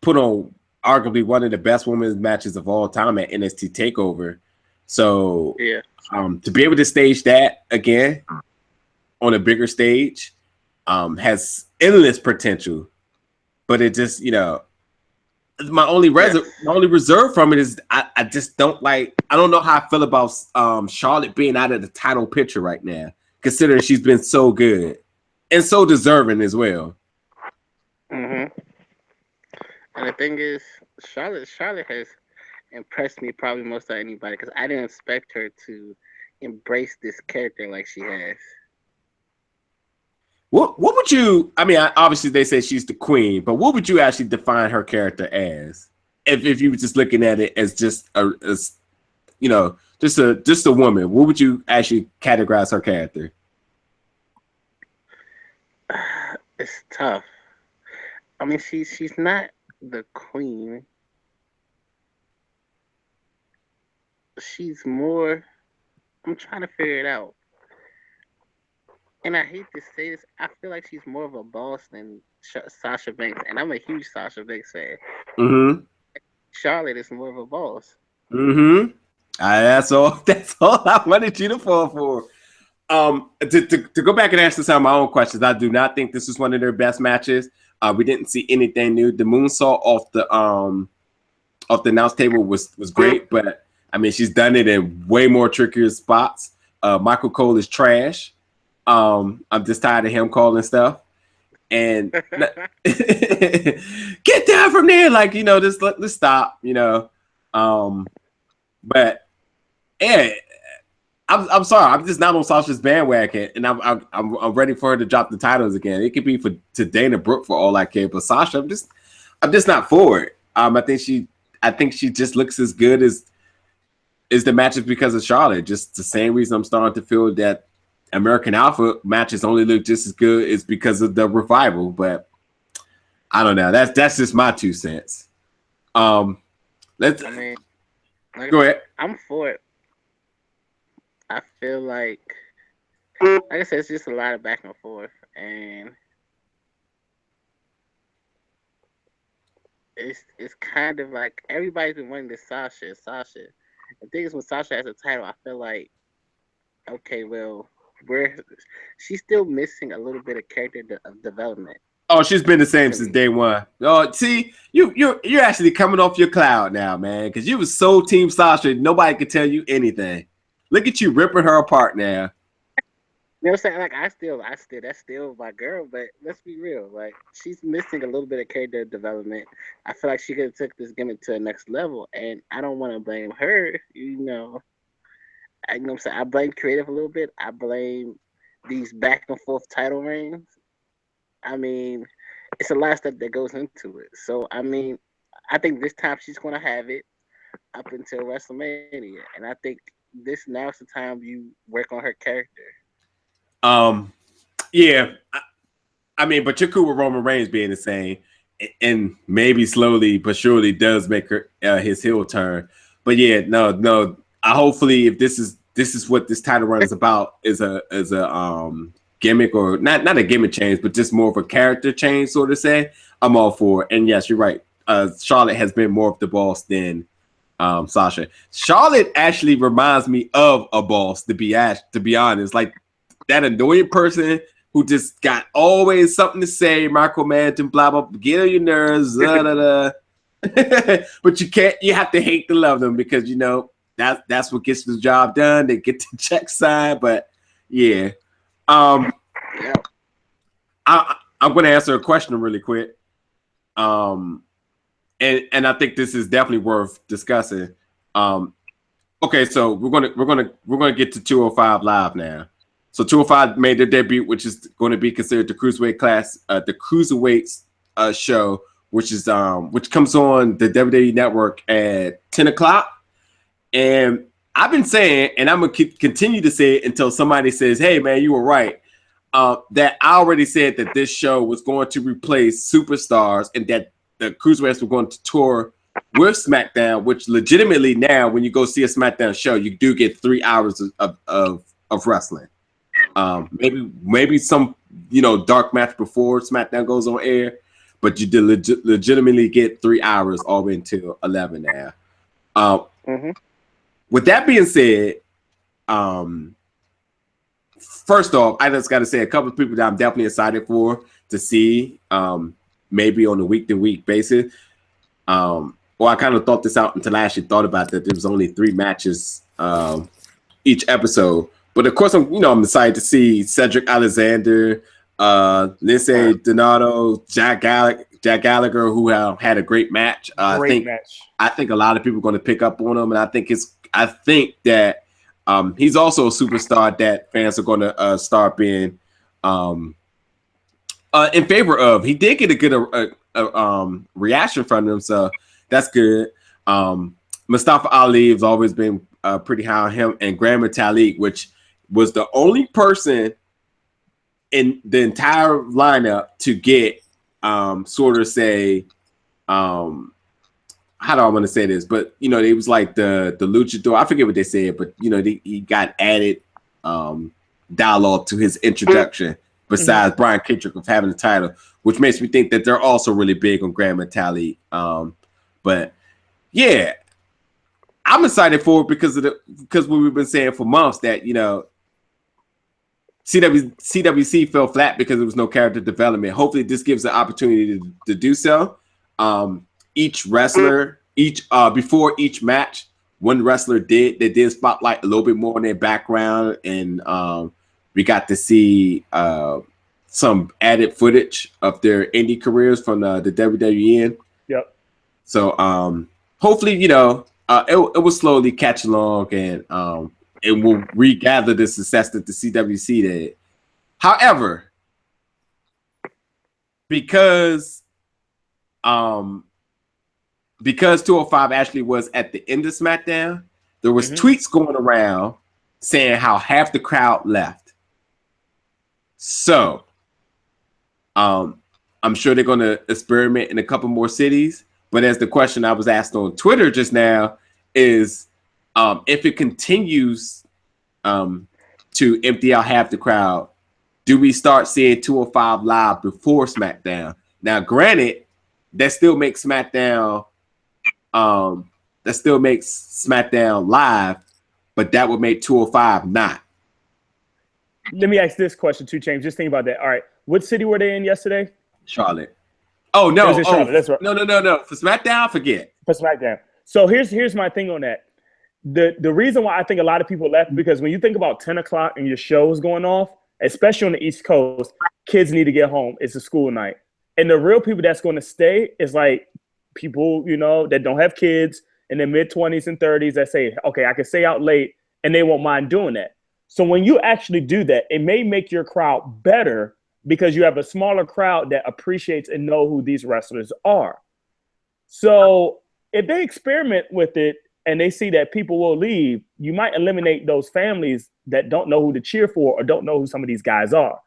put on arguably one of the best women's matches of all time at NXT TakeOver. So yeah, to be able to stage that again on a bigger stage has endless potential. But it just, my only reserve from it is I just don't like. I don't know how I feel about Charlotte being out of the title picture right now, considering she's been so good and so deserving as well. Mm-hmm. And the thing is, Charlotte has impressed me probably most of anybody because I didn't expect her to embrace this character like she has. What would you? I mean, obviously they say she's the queen, but what would you actually define her character as? If you were just looking at it as just a woman, what would you actually categorize her character? It's tough. I mean, she's not the queen. She's more. I'm trying to figure it out. And I hate to say this, I feel like she's more of a boss than Sasha Banks, and I'm a huge Sasha Banks fan. Mm-hmm. Charlotte is more of a boss. Mm-hmm. That's all. That's all I wanted you to fall for. To go back and answer some of my own questions, I do not think this is one of their best matches. We didn't see anything new. The moonsault off the announce table was great, but I mean she's done it in way more trickier spots. Michael Cole is trash. I'm just tired of him calling stuff. And get down from there, like just let's stop, But yeah, I'm sorry, I'm just not on Sasha's bandwagon, and I'm ready for her to drop the titles again. It could be to Dana Brooke for all I care, but Sasha, I'm just not for it. I think she just looks as good as the matches because of Charlotte. Just the same reason I'm starting to feel that American Alpha matches only look just as good is because of the revival. But I don't know. That's just my 2 cents. Go ahead. I'm for it. I feel like I said, it's just a lot of back and forth, and it's kind of like everybody's been wanting this Sasha. The thing is, when Sasha has a title, I feel like, okay, well, she's still missing a little bit of character development. Oh, she's been the same since day one. Oh, see, you're actually coming off your cloud now, man, because you was so Team Sasha, nobody could tell you anything. Look at you ripping her apart now. You know what I'm saying? Like, I still, that's still my girl, but let's be real. Like, she's missing a little bit of character development. I feel like she could have took this gimmick to the next level, and I don't want to blame her, You know what I'm saying? I blame creative a little bit. I blame these back and forth title reigns. I mean, it's a lot of stuff that goes into it. So, I mean, I think this time she's going to have it up until WrestleMania. And I think this now's the time you work on her character. Yeah. I mean, but you're cool with Roman Reigns being the same. And maybe slowly but surely does make her his heel turn. But yeah, no. Hopefully, if this is what this title run is about, is a gimmick, or not a gimmick change, but just more of a character change, sort of say, I'm all for it. And yes, you're right. Charlotte has been more of the boss than Sasha. Charlotte actually reminds me of a boss, to be honest, like that annoying person who just got always something to say, micromanaging, blah blah, get on your nerves, but you have to hate to love them, because you know that's what gets the job done. They get the check signed. But yeah, I'm going to answer a question really quick, and I think this is definitely worth discussing. Okay, so we're gonna get to 205 Live now. So 205 made their debut, which is going to be considered the cruiserweight class, the cruiserweights show, which comes on the WWE Network at 10 o'clock. And I've been saying, and I'm gonna continue to say it until somebody says, "Hey, man, you were right." That I already said that this show was going to replace Superstars, and that the cruiserweights were going to tour with SmackDown. Which legitimately now, when you go see a SmackDown show, you do get 3 hours of wrestling. Maybe some dark match before SmackDown goes on air, but you did legitimately get 3 hours all the way until 11 now. With that being said, first off, I just got to say a couple of people that I'm definitely excited for to see, maybe on a week-to-week basis. Well, I kind of thought this out until I actually thought about that there was only 3 matches each episode. But of course, I'm excited to see Cedric Alexander, Lindsay Donato, Jack Gallagher, who had a great match. I think a lot of people are going to pick up on him, and I think that he's also a superstar that fans are going to start being in favor of. He did get a good reaction from him, so that's good. Mustafa Ali has always been pretty high on him, and Graham Metalik, which was the only person in the entire lineup to get sort of say, how do I want to say this? But it was like the luchador. I forget what they said, but he got added dialogue to his introduction. Besides Brian Kendrick of having the title, which makes me think that they're also really big on Graham Metalik. But yeah, I'm excited for it because we've been saying for months that CWC fell flat because there was no character development. Hopefully, this gives the opportunity to do so. Each wrestler, before each match, one wrestler they did spotlight a little bit more on their background, and we got to see some added footage of their indie careers from the WWE. Yep. So hopefully, it will slowly catch along, and it will regather the success that the CWC did. However, because 205 actually was at the end of SmackDown, there was tweets going around saying how half the crowd left. So I'm sure they're going to experiment in a couple more cities. But as the question I was asked on Twitter just now is, if it continues to empty out half the crowd, do we start seeing 205 Live before SmackDown? Now, granted, that still makes SmackDown live, but that would make 205 not. Let me ask this question too, James. Just think about that. All right, what city were they in yesterday? Charlotte. Oh no! Charlotte. That's right. No. For SmackDown, forget. For SmackDown. So here's my thing on that. The reason why I think a lot of people left, because when you think about 10 o'clock and your show is going off, especially on the East Coast, kids need to get home. It's a school night. And the real people that's going to stay is like people, that don't have kids in their mid-20s and 30s that say, okay, I can stay out late and they won't mind doing that. So when you actually do that, it may make your crowd better because you have a smaller crowd that appreciates and know who these wrestlers are. So if they experiment with it and they see that people will leave, you might eliminate those families that don't know who to cheer for or don't know who some of these guys are.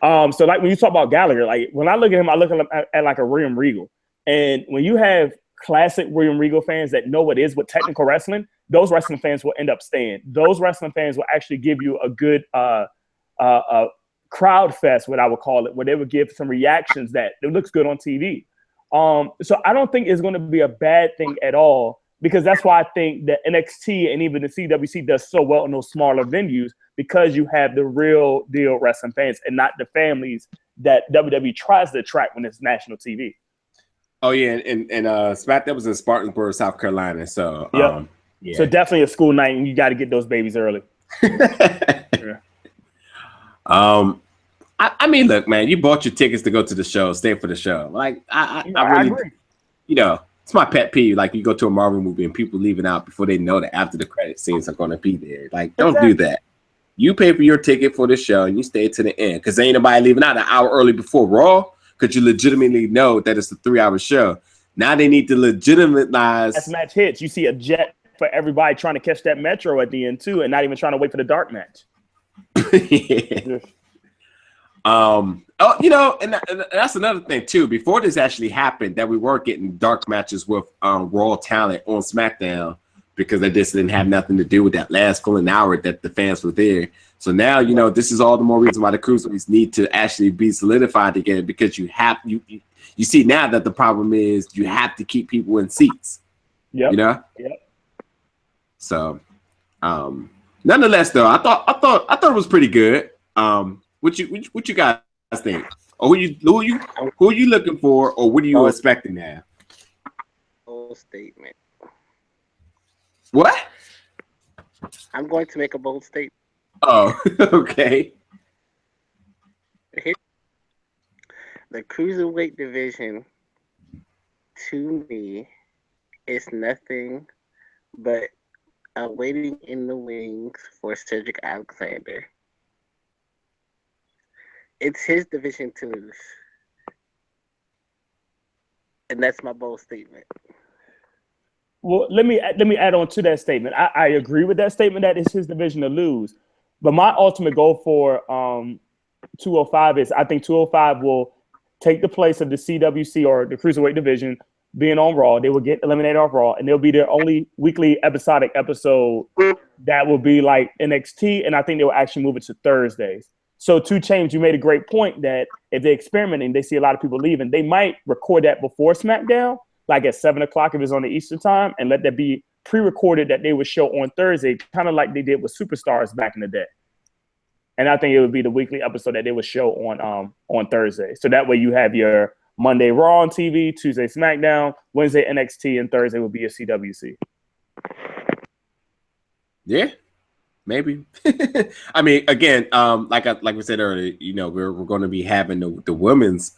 So like when you talk about Gallagher, like when I look at him, I look at him at like a William Regal. And when you have classic William Regal fans that know what is with technical wrestling, those wrestling fans will end up staying. Those wrestling fans will actually give you a good crowd fest, what I would call it, where they would give some reactions that it looks good on TV. So I don't think it's going to be a bad thing at all, because that's why I think that NXT and even the CWC does so well in those smaller venues, because you have the real deal wrestling fans and not the families that WWE tries to attract when it's national TV. Oh yeah, and SmackDown was in Spartanburg, South Carolina. So So definitely a school night, and you got to get those babies early. Yeah. I mean, look, man, you bought your tickets to go to the show, stay for the show. Like I really, agree. It's my pet peeve. Like you go to a Marvel movie and people leaving out before they know that after the credit scenes are going to be there. Like, don't do that. You pay for your ticket for the show and you stay to the end, because ain't nobody leaving out an hour early before Raw, because you legitimately know that it's a 3-hour show. Now they need to legitimize. As match hits, you see a jet for everybody trying to catch that Metro at the end too, and not even trying to wait for the dark match. Yeah. And that's another thing too. Before this actually happened, that we were getting dark matches with Raw talent on SmackDown, because they just didn't have nothing to do with that last full an hour that the fans were there. So now, this is all the more reason why the cruiserweights need to actually be solidified again, because you see now that the problem is you have to keep people in seats. Yep. So, nonetheless, though, I thought it was pretty good. What you guys think? Or who are you looking for, or what are you expecting now? Bold statement. What? I'm going to make a bold statement. Oh, okay. The cruiserweight division, to me, is nothing but a waiting in the wings for Cedric Alexander. It's his division to lose. And that's my bold statement. Well, let me add on to that statement. I agree with that statement that it's his division to lose. But my ultimate goal for 205 is, I think 205 will take the place of the CWC or the Cruiserweight division being on Raw. They will get eliminated off Raw, and they'll be their only weekly episodic episode that will be like NXT, and I think they will actually move it to Thursdays. So 2 Chainz, you made a great point that if they're experimenting, they see a lot of people leaving, they might record that before SmackDown, like at 7 o'clock if it's on the Eastern time, and let that be pre-recorded that they would show on Thursday, kind of like they did with Superstars back in the day. And I think it would be the weekly episode that they would show on Thursday. So that way you have your Monday Raw on TV, Tuesday SmackDown, Wednesday NXT, and Thursday will be your CWC. Yeah, maybe. I mean, again, like we said earlier, we're going to be having the women's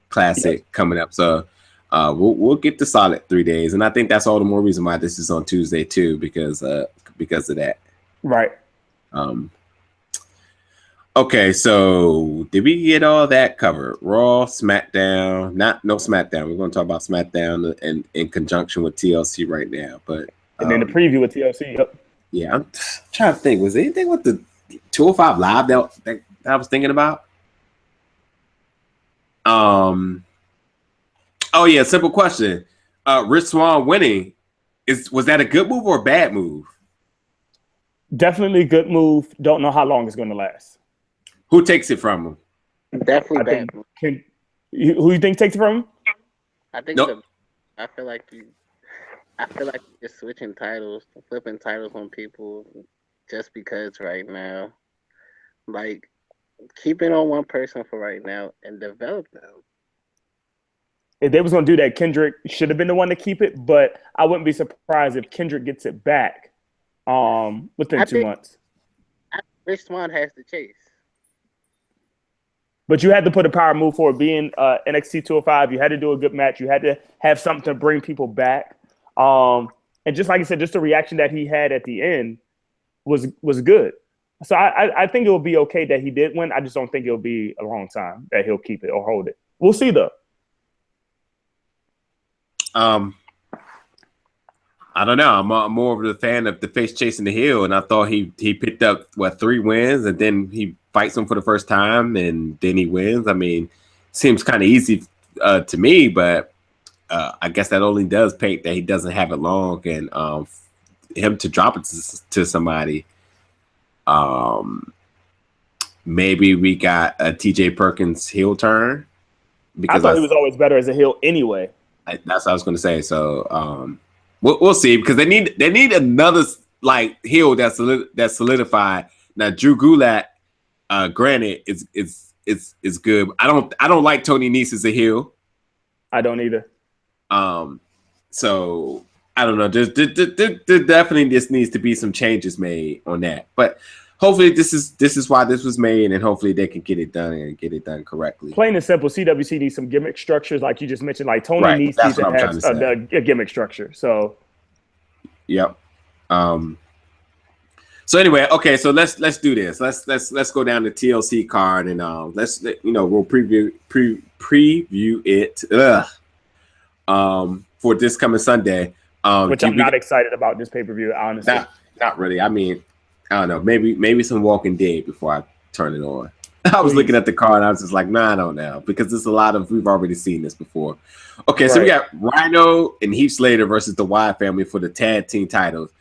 classic coming up. So we'll get the solid 3 days, and I think that's all the more reason why this is on Tuesday too, because of that. Right. Okay, so did we get all that covered? Raw, SmackDown, no SmackDown. We're going to talk about SmackDown in conjunction with TLC right now, but and then the preview with TLC. Yep. Yeah, I'm trying to think. Was there anything with the 205 Live that I was thinking about? Oh yeah, simple question. Rich Swann winning, was that a good move or a bad move? Definitely a good move. Don't know how long it's going to last. Who takes it from him? Definitely bad move. Who you think takes it from him? I think I feel like you're switching titles, flipping titles on people just because right now. Like, keep it on one person for right now and develop them. If they was going to do that, Kendrick should have been the one to keep it, but I wouldn't be surprised if Kendrick gets it back within 2 months. Rich Swann has to chase. But you had to put a power move for it being NXT 205. You had to do a good match. You had to have something to bring people back. And just like I said, just the reaction that he had at the end, was good. So I think it will be okay that he did win. I just don't think it'll be a long time that he'll keep it or hold it. We'll see though. I don't know. I'm more of a fan of the face chasing the heel, and I thought he picked up 3 wins, and then he fights him for the first time, and then he wins. I mean, seems kind of easy to me, but I guess that only does paint that he doesn't have it long, and him to drop it to somebody. Maybe we got a T.J. Perkins heel turn because I thought he was always better as a heel anyway. That's what I was going to say. So. We'll see because they need another like heel that's solidified. Now Drew Gulak, granted, is good. I don't like Tony Nese as a heel. I don't either. So I don't know. There definitely just needs to be some changes made on that. But hopefully this is why this was made, and hopefully they can get it done and get it done correctly. Plain and simple, CWC needs some gimmick structures, like you just mentioned. Like Tony needs to have a gimmick structure. So, yep. So anyway, okay. So let's do this. Let's go down the TLC card and we'll preview it. For this coming Sunday. Which I'm not excited about this pay-per-view, honestly. Not really. I mean, I don't know. Maybe some Walking Dead before I turn it on. I was looking at the card and I was just like, I don't know. Because there's a lot of, we've already seen this before. Okay, so we got Rhino and Heath Slater versus the Wyatt family for the tag team titles.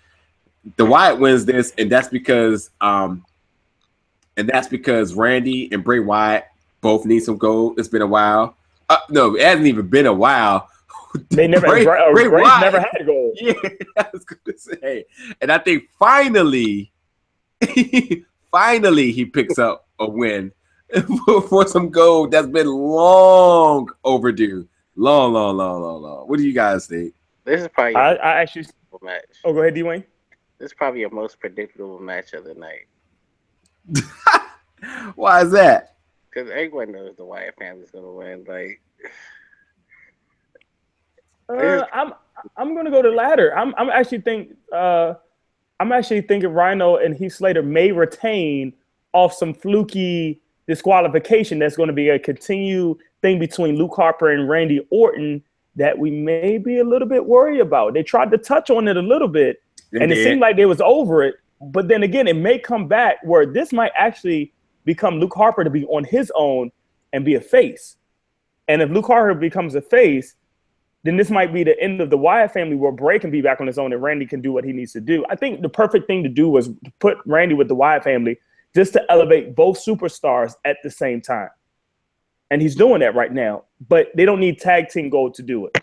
The Wyatt wins this, and that's because Randy and Bray Wyatt both need some gold. It's been a while. No, it hasn't even been a while. They never Bray never had a goal. Yeah, I was gonna say. And I think finally he picks up a win for some gold that's been long overdue. Long. What do you guys think? This is probably I actually match. Oh, go ahead, D-Wayne. This is probably your most predictable match of the night. Why is that? Because everyone knows the Wyatt family's gonna win. Like, I'm gonna go to the latter. I'm actually thinking Rhino and Heath Slater may retain off some fluky disqualification that's going to be a continued thing between Luke Harper and Randy Orton that we may be a little bit worried about. They tried to touch on it a little bit, and it seemed like they was over it. But then again, it may come back where this might actually become Luke Harper to be on his own and be a face. And if Luke Harper becomes a face, then this might be the end of the Wyatt family where Bray can be back on his own and Randy can do what he needs to do. I think the perfect thing to do was to put Randy with the Wyatt family just to elevate both superstars at the same time. And he's doing that right now, but they don't need tag team gold to do it.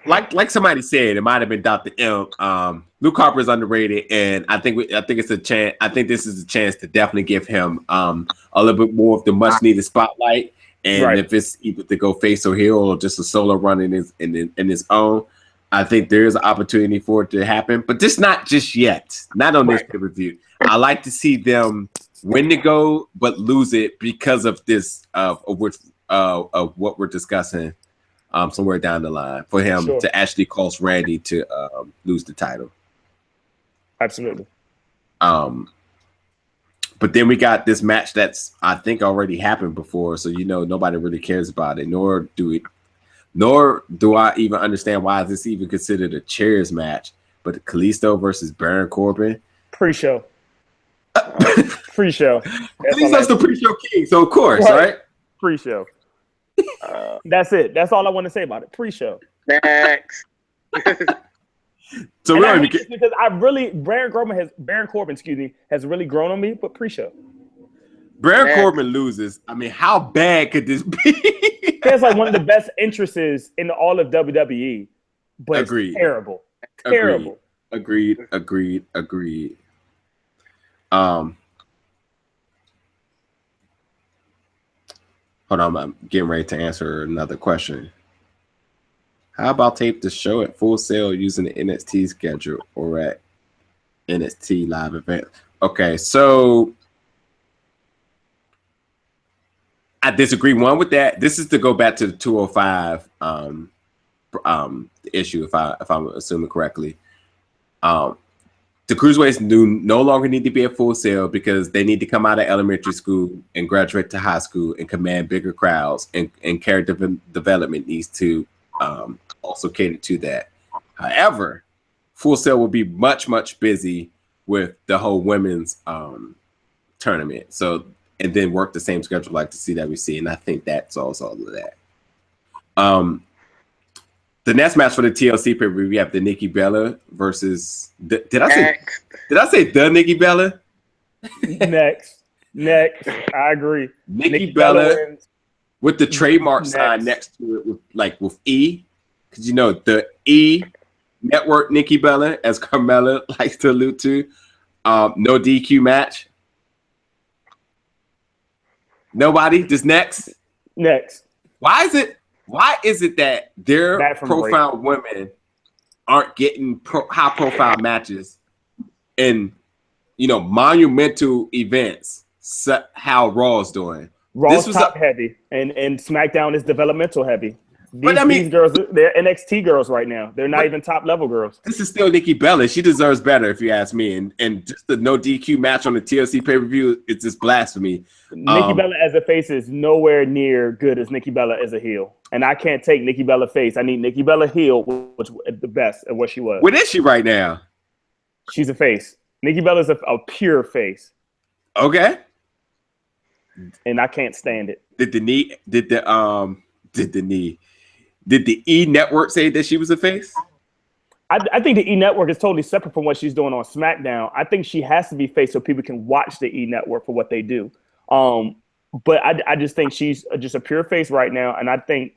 Like somebody said, it might have been Dr. M. Luke Harper is underrated, and I think it's a chance. I think this is a chance to definitely give him a little bit more of the much needed spotlight. And if it's either to go face or heel or just a solo run in his own, I think there is an opportunity for it to happen. But just not just yet. Not on this pay-per-view. I like to see them win the gold but lose it because of this of what we're discussing somewhere down the line for him to actually cause Randy to lose the title. Absolutely. But then we got this match that's I think already happened before, so nobody really cares about it. Nor do I even understand why this even considered a chairs match. But Kalisto versus Baron Corbin pre-show. Pre-show. Kalisto's the pre-show king, so of course, right? Pre-show. That's it. That's all I want to say about it. Pre-show. Next. So really, because Baron Corbin has really grown on me, but pre-show. Baron Corbin loses. I mean, how bad could this be? He has like one of the best entrances in all of WWE, but it's terrible. Terrible. Agreed. Hold on, I'm getting ready to answer another question. How about tape the show at Full Sail using the NXT schedule or at NXT live event? Okay, so I disagree with that. This is to go back to the 205 issue, if I'm assuming correctly. The the cruiserweights do no longer need to be at Full Sail because they need to come out of elementary school and graduate to high school and command bigger crowds, and character development needs to also cater to that. However, Full Sail will be much, much busy with the whole women's tournament. So, and then work the same schedule like the CWC, and I think that solves all of that. The next match for the TLC pay-per-view, we have the Nikki Bella versus did I say the Nikki Bella? Next, I agree. Nikki Bella with the trademark sign next to it with E, because you know the E network Nikki Bella, as Carmella likes to allude to. No DQ match. Nobody. Just next. Why is it that their profile women aren't getting high profile matches in, you know, monumental events? How Raw's doing. Raw's top heavy, and SmackDown is developmental heavy. These girls, they're NXT girls right now. They're not even top level girls. This is still Nikki Bella. She deserves better, if you ask me. And just the no DQ match on the TLC pay-per-view, it's just blasphemy. Nikki Bella as a face is nowhere near good as Nikki Bella as a heel. And I can't take Nikki Bella face. I need Nikki Bella heel, which is the best of what she was. What is she right now? She's a face. Nikki Bella's a pure face. Okay. And I can't stand it. Did the E Network say that she was a face? I think the E Network is totally separate from what she's doing on SmackDown. I think she has to be face so people can watch the E Network for what they do. But I just think she's just a pure face right now. And I think,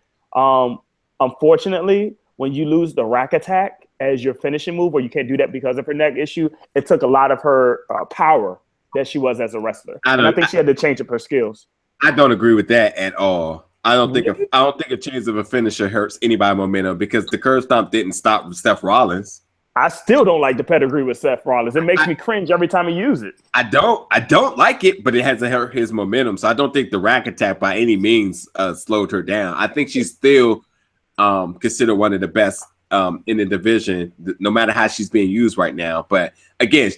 unfortunately, when you lose the rack attack as your finishing move, or you can't do that because of her neck issue, it took a lot of her power that she was as a wrestler. I think she had to change up her skills. I don't agree with that at all. I don't think a change of a finisher hurts anybody momentum, because the curb stomp didn't stop Seth Rollins. I still don't like the pedigree with Seth Rollins. It makes me cringe every time he uses it. I don't like it, but it hasn't hurt his momentum. So I don't think the rack attack by any means slowed her down. I think she's still considered one of the best in the division, no matter how she's being used right now. But again,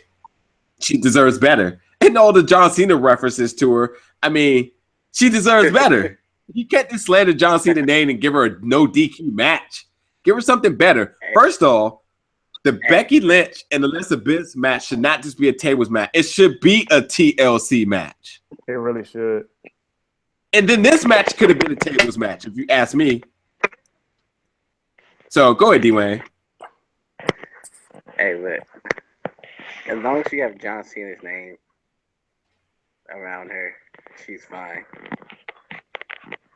she deserves better. And all the John Cena references to her, I mean, she deserves better. You can't just slander John Cena name and give her a no DQ match. Give her something better. First of all, the Becky Lynch and Alexa Bliss match should not just be a tables match. It should be a TLC match. It really should. And then this match could have been a tables match, if you ask me. So go ahead, D-Wayne. Hey, look. As long as you have John Cena's name around her, she's fine.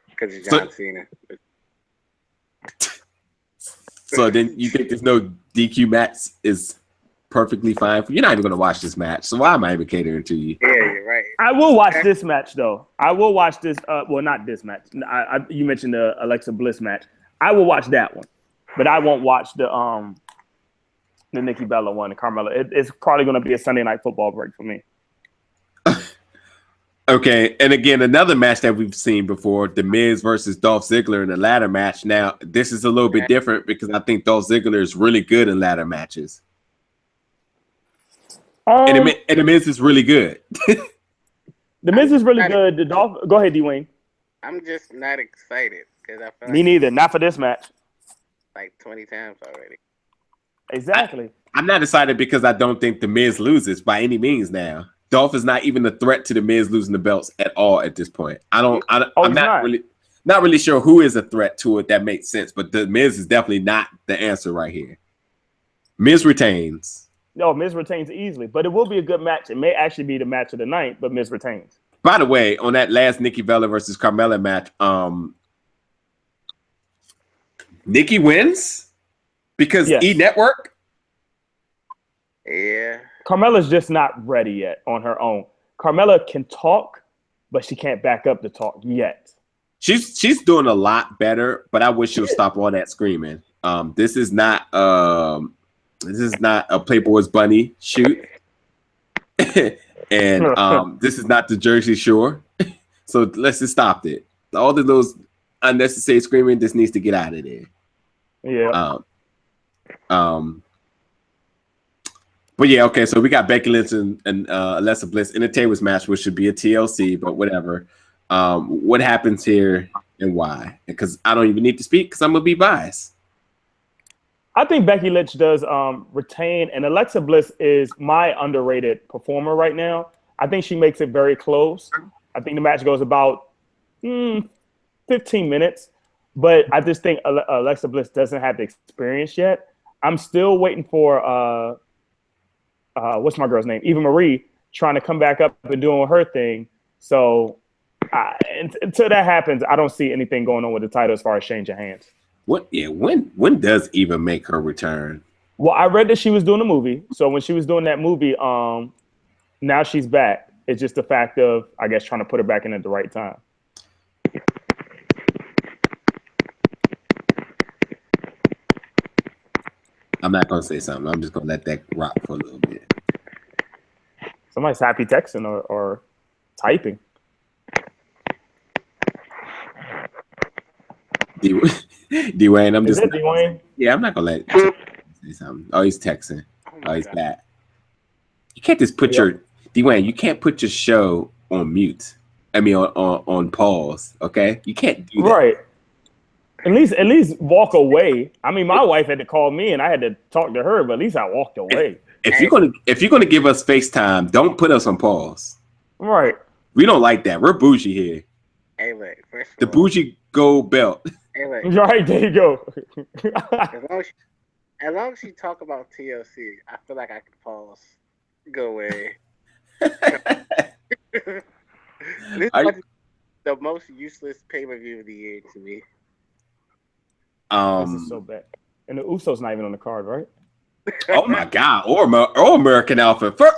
Because it's John Cena. So then you think there's no DQ match is perfectly fine for you? You're not even going to watch this match. So why am I even catering to you? Yeah, you're right. I will watch this match, though. I will watch this. Well, not this match. You mentioned the Alexa Bliss match. I will watch that one, but I won't watch the Nikki Bella one, the Carmella. It's probably going to be a Sunday Night Football break for me. Okay, and again, another match that we've seen before, The Miz versus Dolph Ziggler in the ladder match. Now, this is a little bit different because I think Dolph Ziggler is really good in ladder matches. And The Miz is really good. The Miz is really good. The Dolph. Go ahead, D-Wayne. I'm just not excited because I feel me neither. Not for this match. Like 20 times already. Exactly. I'm not excited because I don't think The Miz loses by any means now. Dolph is not even a threat to The Miz losing the belts at all at this point. I'm not really sure who is a threat to it that makes sense, but The Miz is definitely not the answer right here. Miz retains. No, Miz retains easily, but it will be a good match. It may actually be the match of the night, but Miz retains. By the way, on that last Nikki Bella versus Carmella match, Nikki wins because E Network. Yeah. Carmella's just not ready yet on her own. Carmella can talk, but she can't back up the talk yet. She's doing a lot better, but I wish she'll stop all that screaming. This is not a Playboy's Bunny shoot, and this is not the Jersey Shore. So let's just stop it. All the those unnecessary screaming just needs to get out of there. Yeah. But yeah, okay. So we got Becky Lynch and Alexa Bliss in a tables match, which should be a TLC, but whatever. What happens here and why? Because I don't even need to speak because I'm gonna be biased. I think Becky Lynch does retain, and Alexa Bliss is my underrated performer right now. I think she makes it very close. I think the match goes about 15 minutes, but I just think Alexa Bliss doesn't have the experience yet. I'm still waiting for what's my girl's name? Eva Marie trying to come back up and doing her thing. So until that happens, I don't see anything going on with the title as far as changing hands. What? Yeah. When does Eva make her return? Well, I read that she was doing a movie. So when she was doing that movie, now she's back. It's just the fact of, I guess, trying to put her back in at the right time. I'm not gonna say something. I'm just gonna let that rock for a little bit. Somebody's happy texting or typing. D-Wayne, I'm just. D-Wayne? Yeah, I'm not gonna let you say something. Oh, he's texting. Oh, he's back. You can't just put your D-Wayne. You can't put your show on mute. I mean, on pause. Okay, you can't do that. Right. At least walk away. I mean, my wife had to call me, and I had to talk to her. But at least I walked away. If you're gonna give us FaceTime, don't put us on pause. Right. We don't like that. We're bougie here. Hey, look, the bougie gold belt. Hey, look. Right, there you go. as long as you talk about TLC, I feel like I can pause. Go away. This is the most useless pay-per-view of the year to me. This is so bad. And the Usos not even on the card, right? Oh my God! Or American Alpha. So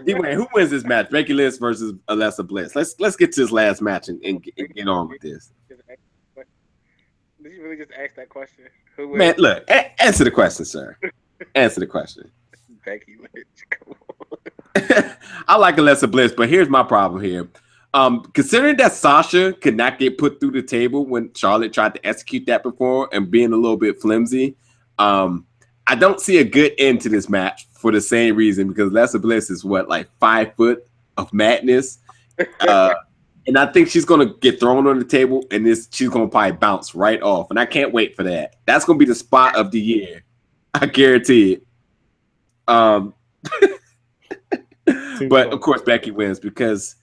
D-Wayne, who wins this match? Becky Lynch versus Alexa Bliss. Let's get to this last match and get on with this. Did you really just ask that question? Who wins? Man, look, answer the question, sir. Answer the question. Becky Lynch. Come on. I like Alexa Bliss, but here's my problem here. Considering that Sasha could not get put through the table when Charlotte tried to execute that before and being a little bit flimsy, I don't see a good end to this match for the same reason, because Alexa Bliss is like 5 foot of madness. And I think she's going to get thrown on the table and she's going to probably bounce right off. And I can't wait for that. That's going to be the spot of the year. I guarantee it. But of course, Becky wins because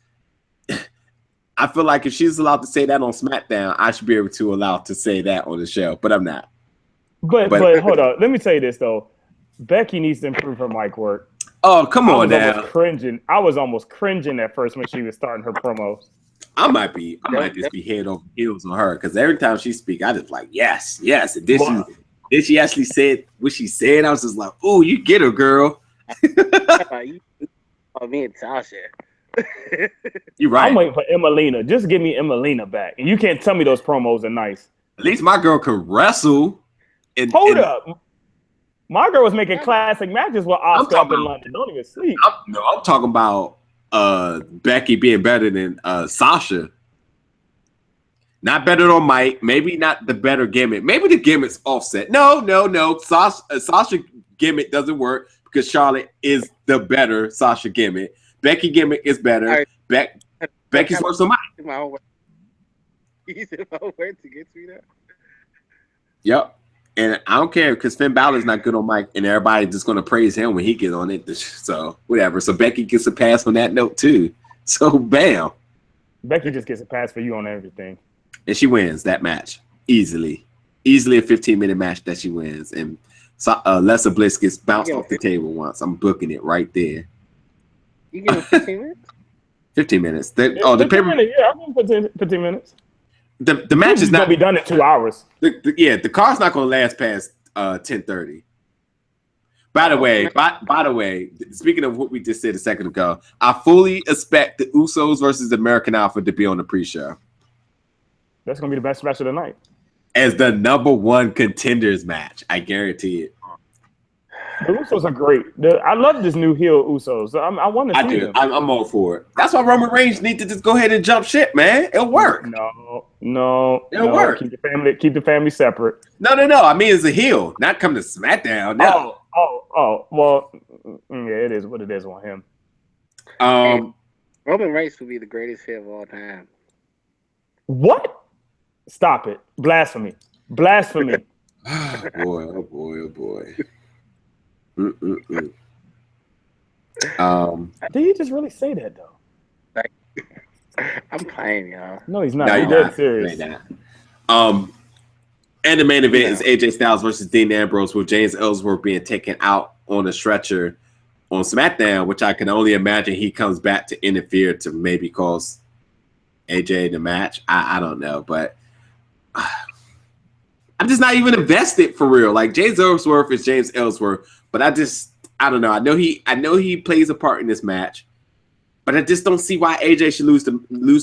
I feel like if she's allowed to say that on SmackDown, I should be able to allow to say that on the show, but I'm not. But hold on. Let me tell you this, though. Becky needs to improve her mic work. Oh, come on now. I was almost cringing at first when she was starting her promos. I might just be head over heels on her because every time she speaks, I just like, yes. And did she actually say what she said? I was just like, oh, you get her, girl. Me and Tasha. You're right. I'm waiting for Emelina. Just give me Emelina back. And you can't tell me those promos are nice. At least my girl can wrestle. Hold up. My girl was making classic matches with Asuka up in London. Don't even sleep. I'm talking about Becky being better than Sasha. Not better on mic. Maybe not the better gimmick. Maybe the gimmick's offset. No. Sasha gimmick doesn't work because Charlotte is the better Sasha gimmick. Becky gimmick is better. Right. Becky's worse on mic. You said my word to get me there. Yep. And I don't care because Finn Balor's not good on mic, and everybody's just going to praise him when he gets on it. So whatever. So Becky gets a pass on that note too. So bam. Becky just gets a pass for you on everything. And she wins that match easily a 15-minute match that she wins. And Alexa Bliss gets bounced off the table once. I'm booking it right there. You give her 15 minutes? 15 minutes. 15 minutes. Yeah, I'm going 15 minutes. The match is not going to be done in 2 hours. The car's not going to last past 10:30. By the way, speaking of what we just said a second ago, I fully expect the Usos versus American Alpha to be on the pre-show. That's going to be the best match of the night. As the number one contenders match. I guarantee it. The Usos are great. I love this new heel Usos. I want to see them. I'm all for it. That's why Roman Reigns need to just go ahead and jump shit, man. It'll work. No. It'll work. Keep the family separate. No. I mean, as a heel, not come to SmackDown. No. Oh well, yeah, it is what it is on him. Roman Reigns would be the greatest heel of all time. What? Stop it! Blasphemy! Blasphemy! Oh boy! Oh boy! Oh boy! Mm-mm-mm. Did he just really say that though? Like, I'm playing, y'all. No, he's not. No, He's dead serious. And the main event is AJ Styles versus Dean Ambrose, with James Ellsworth being taken out on a stretcher on SmackDown, which I can only imagine he comes back to interfere to maybe cause AJ the match. I don't know, but I'm just not even invested for real. Like, James Ellsworth is James Ellsworth, but I don't know. I know he plays a part in this match, but I just don't see why AJ should lose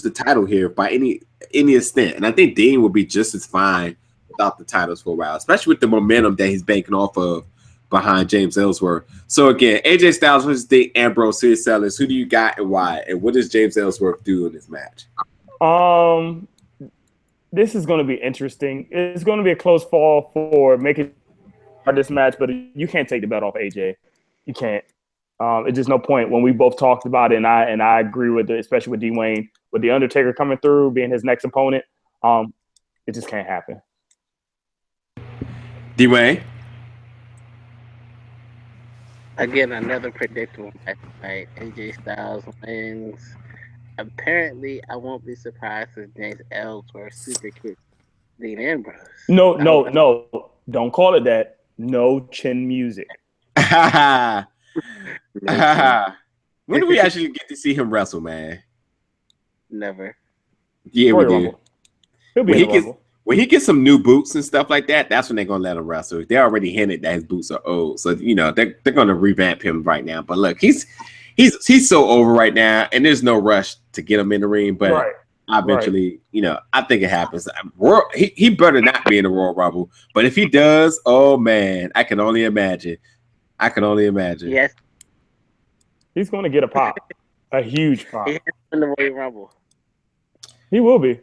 the title here by any extent. And I think Dean will be just as fine without the titles for a while, especially with the momentum that he's banking off of behind James Ellsworth. So again, AJ Styles versus Dean Ambrose, CillyCellus. Who do you got and why? And what does James Ellsworth do in this match? This is going to be interesting. It's going to be a close fall for making this match, but you can't take the belt off AJ. You can't. It's just no point. When we both talked about it, and I agree with it, especially with D-Wayne, with the Undertaker coming through, being his next opponent, it just can't happen. D-Wayne? Again, another predictable match, right? AJ Styles wins. Apparently, I won't be surprised if James Ellsworth super kicks Dean Ambrose. No. Don't call it that. No chin music. When do we actually get to see him wrestle, man? Never. Yeah, we do. He'll be in the Rumble. When he gets some new boots and stuff like that, that's when they're gonna let him wrestle. They already hinted that his boots are old, so they're gonna revamp him right now. But look, he's so over right now, and there's no rush to get him in the ring. But eventually, I think it happens. He better not be in the Royal Rumble, but if he does, oh man, I can only imagine. Yes, he's going to get a pop, a huge pop. He's in the Royal Rumble. He will be.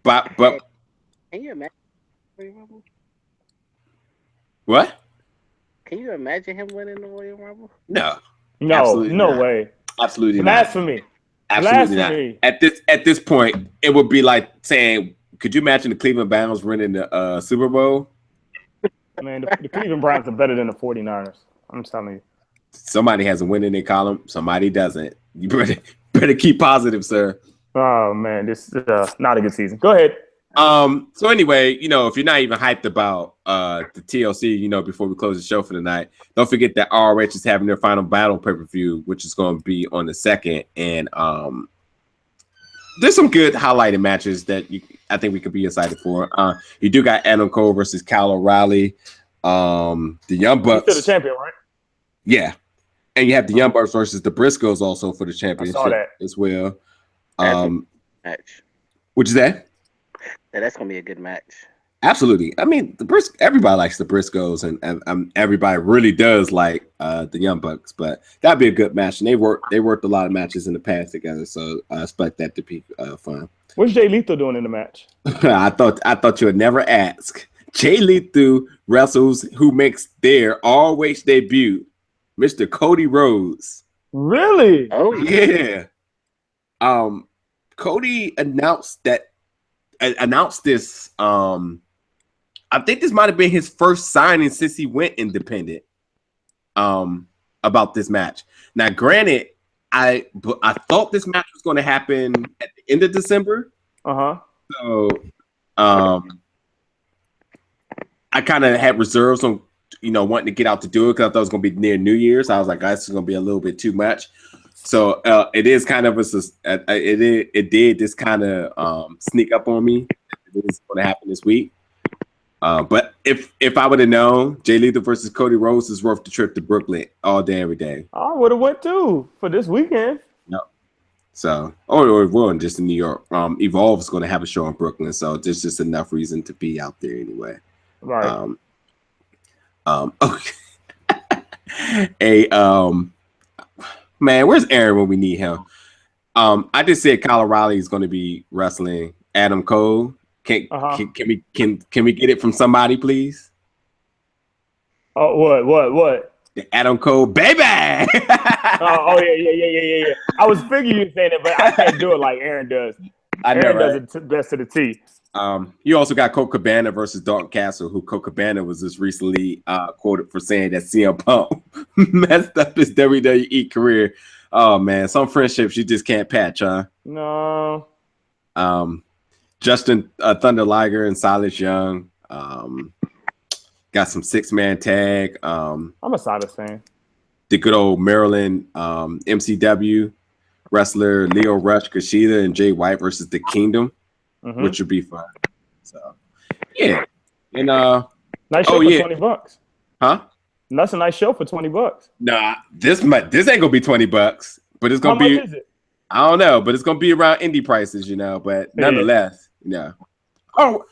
But can you imagine Royal Rumble? What? Can you imagine him winning the Royal Rumble? No, way. Absolutely Blasphemy. not. Absolutely not. At this point, it would be like saying, could you imagine the Cleveland Browns winning the Super Bowl? Man, the Cleveland Browns are better than the 49ers. I'm telling you. Somebody has a win in their column. Somebody doesn't. You better keep positive, sir. Oh man, this is not a good season. Go ahead. So anyway, if you're not even hyped about the TLC, before we close the show for the night, don't forget that ROH is having their final battle pay-per-view, which is going to be on the 2nd. And there's some good highlighted matches that I think we could be excited for. You do got Adam Cole versus Kyle O'Reilly, the Young Bucks. He's still the champion, right? Yeah. And you have the Young Bucks versus the Briscoes also for the championship as well. Match. What'd you say? Yeah, that's gonna be a good match. Absolutely. I mean, everybody likes the Briscoes, and everybody really does like the Young Bucks. But that'd be a good match, and they worked a lot of matches in the past together. So I expect that to be fun. What's Jay Lethal doing in the match? I thought you would never ask. Jay Lethal wrestles who makes their always debut, Mr. Cody Rhodes. Really? Oh yeah. Cody announced this. I think this might have been his first signing since he went independent. About this match. Now, granted, I thought this match was going to happen at the end of December. So, I kind of had reserves on wanting to get out to do it because I thought it was going to be near New Year's. I was like, this is going to be a little bit too much. So it is kind of it did just kind of sneak up on me. It was going to happen this week. But if I would have known Jay Lethal versus Cody Rhodes is worth the trip to Brooklyn all day, every day. I would have went too for this weekend. No. So, or well, just in New York. Evolve is going to have a show in Brooklyn, so there's just enough reason to be out there anyway. Right. Okay. Man, where's Aaron when we need him? I just said Kyle O'Reilly is going to be wrestling Adam Cole. Can we get it from somebody, please? Oh, what? The Adam Cole baby. Yeah. I was figuring you saying it, but I can't do it like Aaron does. Aaron does it best to the T. You also got Colt Cabana versus Dalton Castle, who Colt Cabana was just recently quoted for saying that CM Punk messed up his WWE career. Oh man, some friendships you just can't patch, huh? No. Justin Thunder Liger and Silas Young. Got some 6-man tag. I'm a Silas fan. The good old Maryland MCW wrestler Leo Rush, Kushida, and Jay White versus the Kingdom, which would be fun. So, yeah. And nice show for $20. Huh? That's a nice show for $20. Nah, this ain't gonna be $20, but it's gonna be. How much is it? I don't know, but it's gonna be around indie prices, but nonetheless, Oh,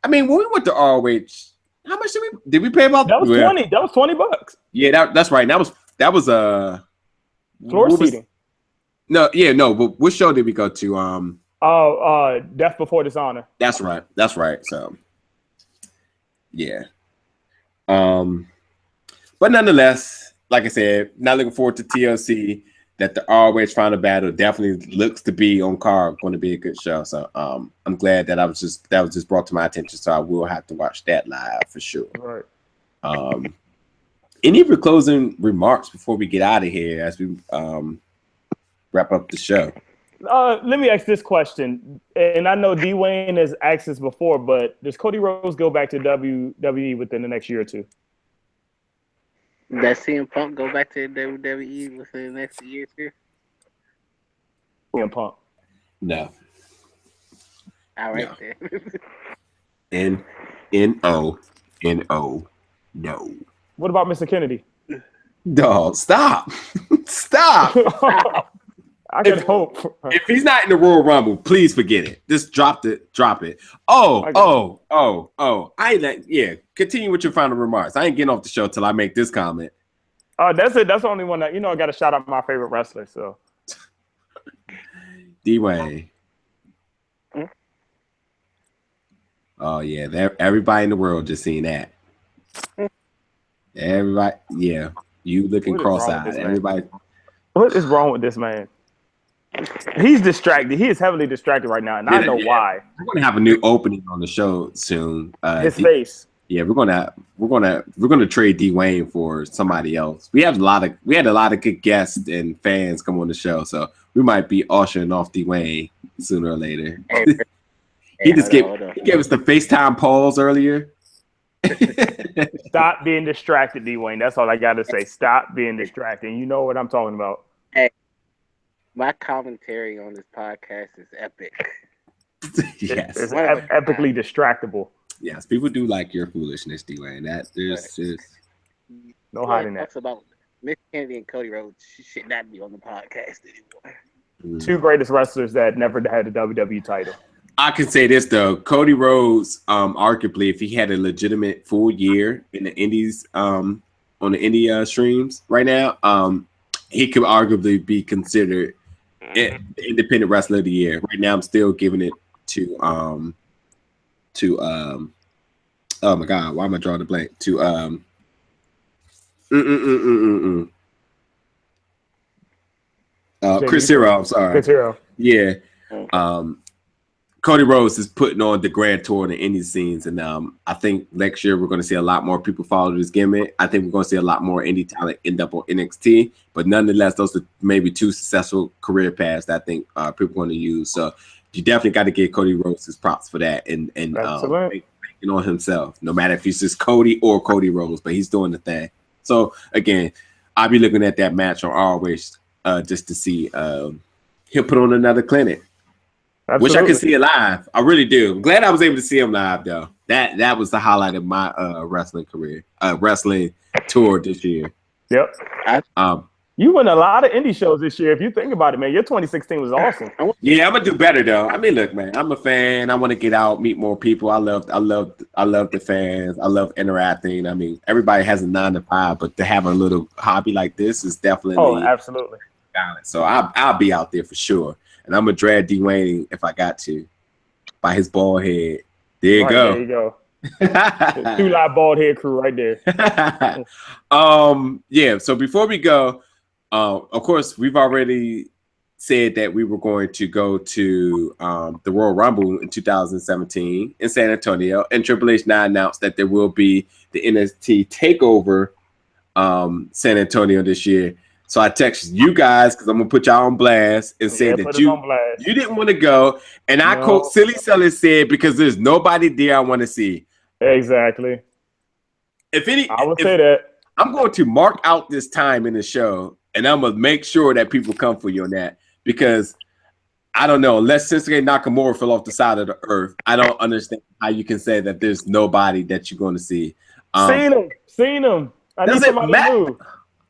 I mean, when we went to ROH, how much did we pay about? That was 20. That was $20. Yeah, that's right. That was floor seating. No, but what show did we go to? Death Before Dishonor. That's right. So, yeah. But nonetheless, like I said, not looking forward to TLC. That the ROH Final Battle definitely looks to be on card, going to be a good show. So, I'm glad that that was just brought to my attention. So I will have to watch that live for sure. Right. Any of your closing remarks before we get out of here as we wrap up the show? Let me ask this question, and I know D-Wayne has asked this before, but does Cody Rhodes go back to WWE within the next year or two? Does CM Punk go back to WWE within the next year or two? CM Punk. No. All right, then. N-O. No. What about Mr. Kennedy? Dog, stop. Stop. I can hope. If he's not in the Royal Rumble, please forget it. Just drop it. Oh. Continue with your final remarks. I ain't getting off the show till I make this comment. That's it. That's the only one that I got to shout out my favorite wrestler. So, D-Wayne. Oh yeah, everybody in the world just seen that. Everybody, yeah, you looking cross-eyed. Everybody. What is wrong with this man? He's distracted. He is heavily distracted right now, and I know why. We're gonna have a new opening on the show soon. His face. Yeah, we're gonna trade D-Wayne for somebody else. We had a lot of good guests and fans come on the show, so we might be ushering off D-Wayne sooner or later. He gave us the FaceTime pause earlier. Stop being distracted, D-Wayne. That's all I got to say. Stop being distracted. You know what I'm talking about. Hey, my commentary on this podcast is epic. Yes. It's epically distractable. Yes, people do like your foolishness, D-Wayne. That there's just no hiding that. Talks about Miss Kennedy and Cody Rhodes should not be on the podcast anymore. Two greatest wrestlers that never had a WWE title. I can say this though, Cody Rhodes, arguably, if he had a legitimate full year in the Indies, on the indie streams right now, he could arguably be considered the independent wrestler of the year. Right now, I'm still giving it to oh my god, why am I drawing a blank? To Chris Hero. I'm sorry, Chris Hero. Yeah. Cody Rhodes is putting on the grand tour in the indie scenes, and I think next year we're going to see a lot more people follow this gimmick. I think we're going to see a lot more indie talent end up on NXT, but nonetheless, those are maybe two successful career paths that I think people are going to use. So you definitely got to give Cody Rhodes his props for that, and making on himself, no matter if he's just Cody or Cody Rhodes, but he's doing the thing. So again, I'll be looking at that match on ROH just to see he'll put on another clinic. Absolutely. Wish I could see it live. I really do. I'm glad I was able to see him live, though. That was the highlight of my wrestling career, wrestling tour this year. Yep. You won a lot of indie shows this year. If you think about it, man, your 2016 was awesome. Yeah, I'm gonna do better though. I mean, look, man, I'm a fan. I want to get out, meet more people. I love the fans. I love interacting. I mean, everybody has a 9-to-5, but to have a little hobby like this is definitely absolutely. So I'll be out there for sure. And I'm gonna drag D-Wayne if I got to by his ball head. There you go. There you go. Two live bald head crew right there. Yeah. So before we go, of course, we've already said that we were going to go to the Royal Rumble in 2017 in San Antonio, and Triple H now announced that there will be the NXT Takeover San Antonio this year. So I texted you guys because I'm gonna put y'all on blast and say that you didn't want to go, and I quote CillyCellus said because there's nobody there I want to see. Exactly. I would say that I'm going to mark out this time in the show, and I'm gonna make sure that people come for you on that because I don't know. Unless Shinsuke Nakamura fell off the side of the earth, I don't understand how you can say that there's nobody that you're going to see. Seen him. I need somebody to move.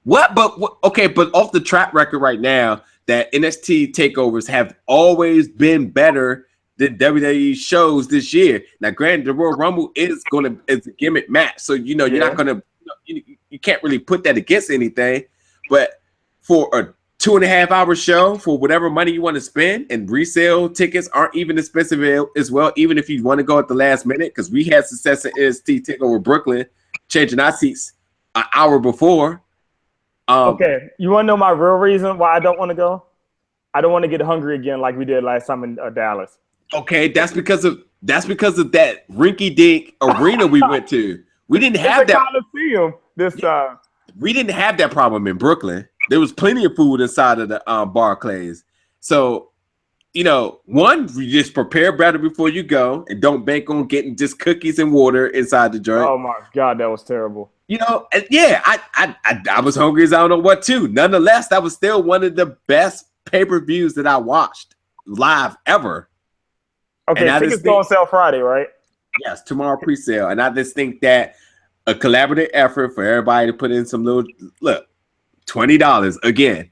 What? But okay, but off the track record right now, that NXT takeovers have always been better than WWE shows this year. Now, granted, the Royal Rumble is a gimmick match, so you're not gonna you can't really put that against anything. But for a 2.5 hour show, for whatever money you want to spend, and resale tickets aren't even expensive as well, even if you want to go at the last minute, because we had success in NXT Takeover Brooklyn, changing our seats an hour before. Okay, you want to know my real reason why I don't want to go? I don't want to get hungry again like we did last time in Dallas. Okay, that's because of that rinky-dink arena we went to. We didn't have that Coliseum this time. We didn't have that problem in Brooklyn. There was plenty of food inside of the Barclays. So, one, you just prepare better before you go, and don't bank on getting just cookies and water inside the joint. Oh my God, that was terrible. Yeah, I was hungry as I don't know what too. Nonetheless, that was still one of the best pay-per-views that I watched live ever. Okay, tickets go on sale Friday, right? Yes, tomorrow pre-sale. And I just think that a collaborative effort for everybody to put in some little $20 again.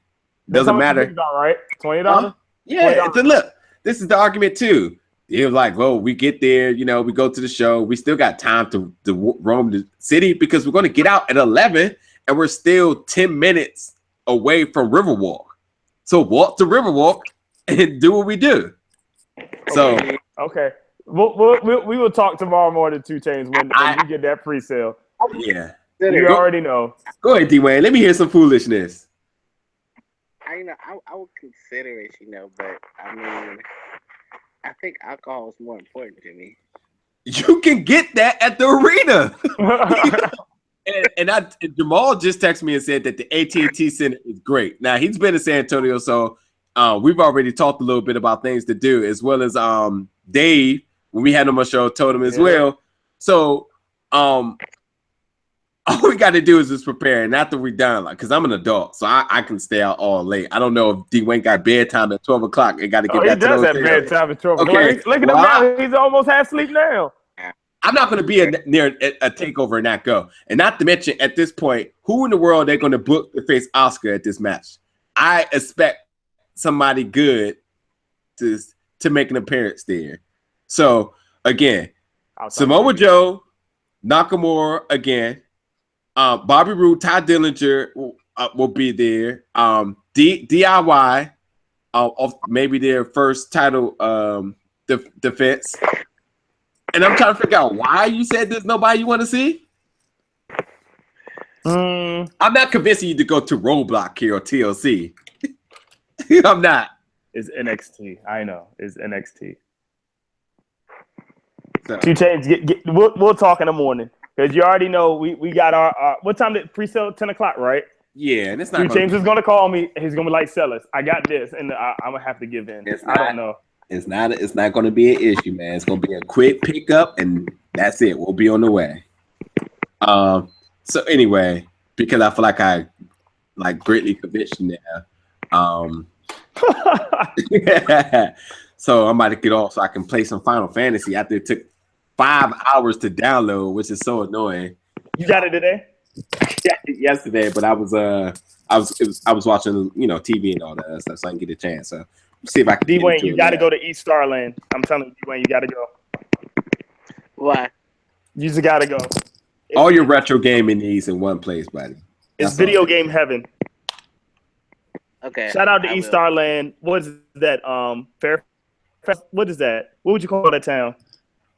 Doesn't matter. Right? $20? Yeah, $20. Look, this is the argument too. It was like, well, we get there, we go to the show. We still got time to roam the city because we're going to get out at 11 and we're still 10 minutes away from Riverwalk. So walk to Riverwalk and do what we do. Okay. We will talk tomorrow morning, 2 Chainz, when we get that pre-sale. Yeah. You already know. Go ahead, D-Wayne. Let me hear some foolishness. I would consider it, but I mean, I think alcohol is more important to me. You can get that at the arena. and Jamal just texted me and said that the AT&T Center is great. Now, he's been to San Antonio, so we've already talked a little bit about things to do, as well as Dave, when we had him on the show, told him as well. So all we got to do is just prepare, and after we're done, because I'm an adult, so I can stay out all late. I don't know if D-Wayne got bedtime at 12 o'clock and got to get that. He does have bedtime at 12 o'clock. Okay. Look at him now. He's almost half asleep now. I'm not going to be near a takeover and not go. And not to mention, at this point, who in the world they're going to book to face Oscar at this match? I expect somebody good to make an appearance there. So, again, Samoa Joe, Nakamura again, Bobby Roode, Ty Dillinger will be there. DIY of maybe their first title defense. And I'm trying to figure out why you said there's nobody you want to see. I'm not convincing you to go to Roadblock here or TLC. I'm not. It's NXT. I know. It's NXT. So. 2 Chainz, we'll talk in the morning. Because you already know we got our what time did pre-sale? 10 o'clock, right? Yeah, and it's not. 2 Chainz is gonna call me. He's gonna be like, "Sellers, I got this," and I'm gonna have to give in. I don't know. It's not gonna be an issue, man. It's gonna be a quick pickup, and that's it. We'll be on the way. So anyway, because I feel like I greatly convinced you now. So I'm about to get off so I can play some Final Fantasy after it took 5 hours to download, which is so annoying. You got it today? Yeah, yesterday, but I was watching TV and all that stuff, so I didn't get a chance. So see if I can. D-Wayne, you got to go to East Starland. I'm telling you, D-Wayne, you got to go. Why? You just got to go. All your retro gaming needs in one place, buddy. It's video game heaven. Okay. Shout out to East Starland. What is that? Fairfax. What is that? What would you call that town?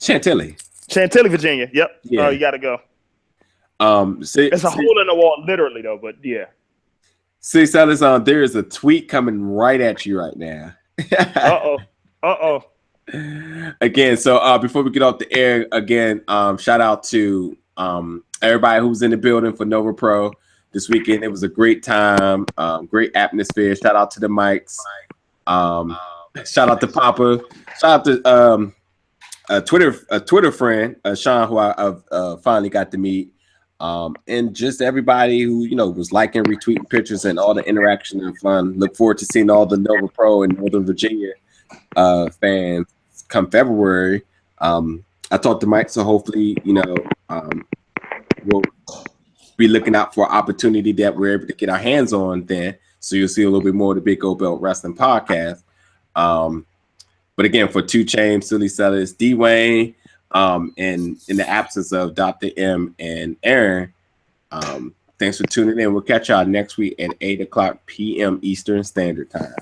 Chantilly. Chantilly, Virginia. Yep. Yeah. Oh, you got to go. It's a hole in the wall, literally, though. But yeah. CillyCellus, there is a tweet coming right at you right now. Uh-oh. Again, so before we get off the air, again, shout out to everybody who's in the building for Nova Pro this weekend. It was a great time, great atmosphere. Shout out to the mics. Shout out to Papa. Shout out to a Twitter friend, Sean, who I've finally got to meet. And just everybody who, was liking, retweeting pictures and all the interaction and fun. Look forward to seeing all the Nova Pro and Northern Virginia fans come February. I talked to Mike, so hopefully, we'll be looking out for an opportunity that we're able to get our hands on then. So you'll see a little bit more of the Big Gold Belt Wrestling Podcast. But again, for 2 Chainz, CillyCellus, D-Wayne, and in the absence of Dr. M and Aaron, thanks for tuning in. We'll catch y'all next week at 8:00 p.m. Eastern Standard Time.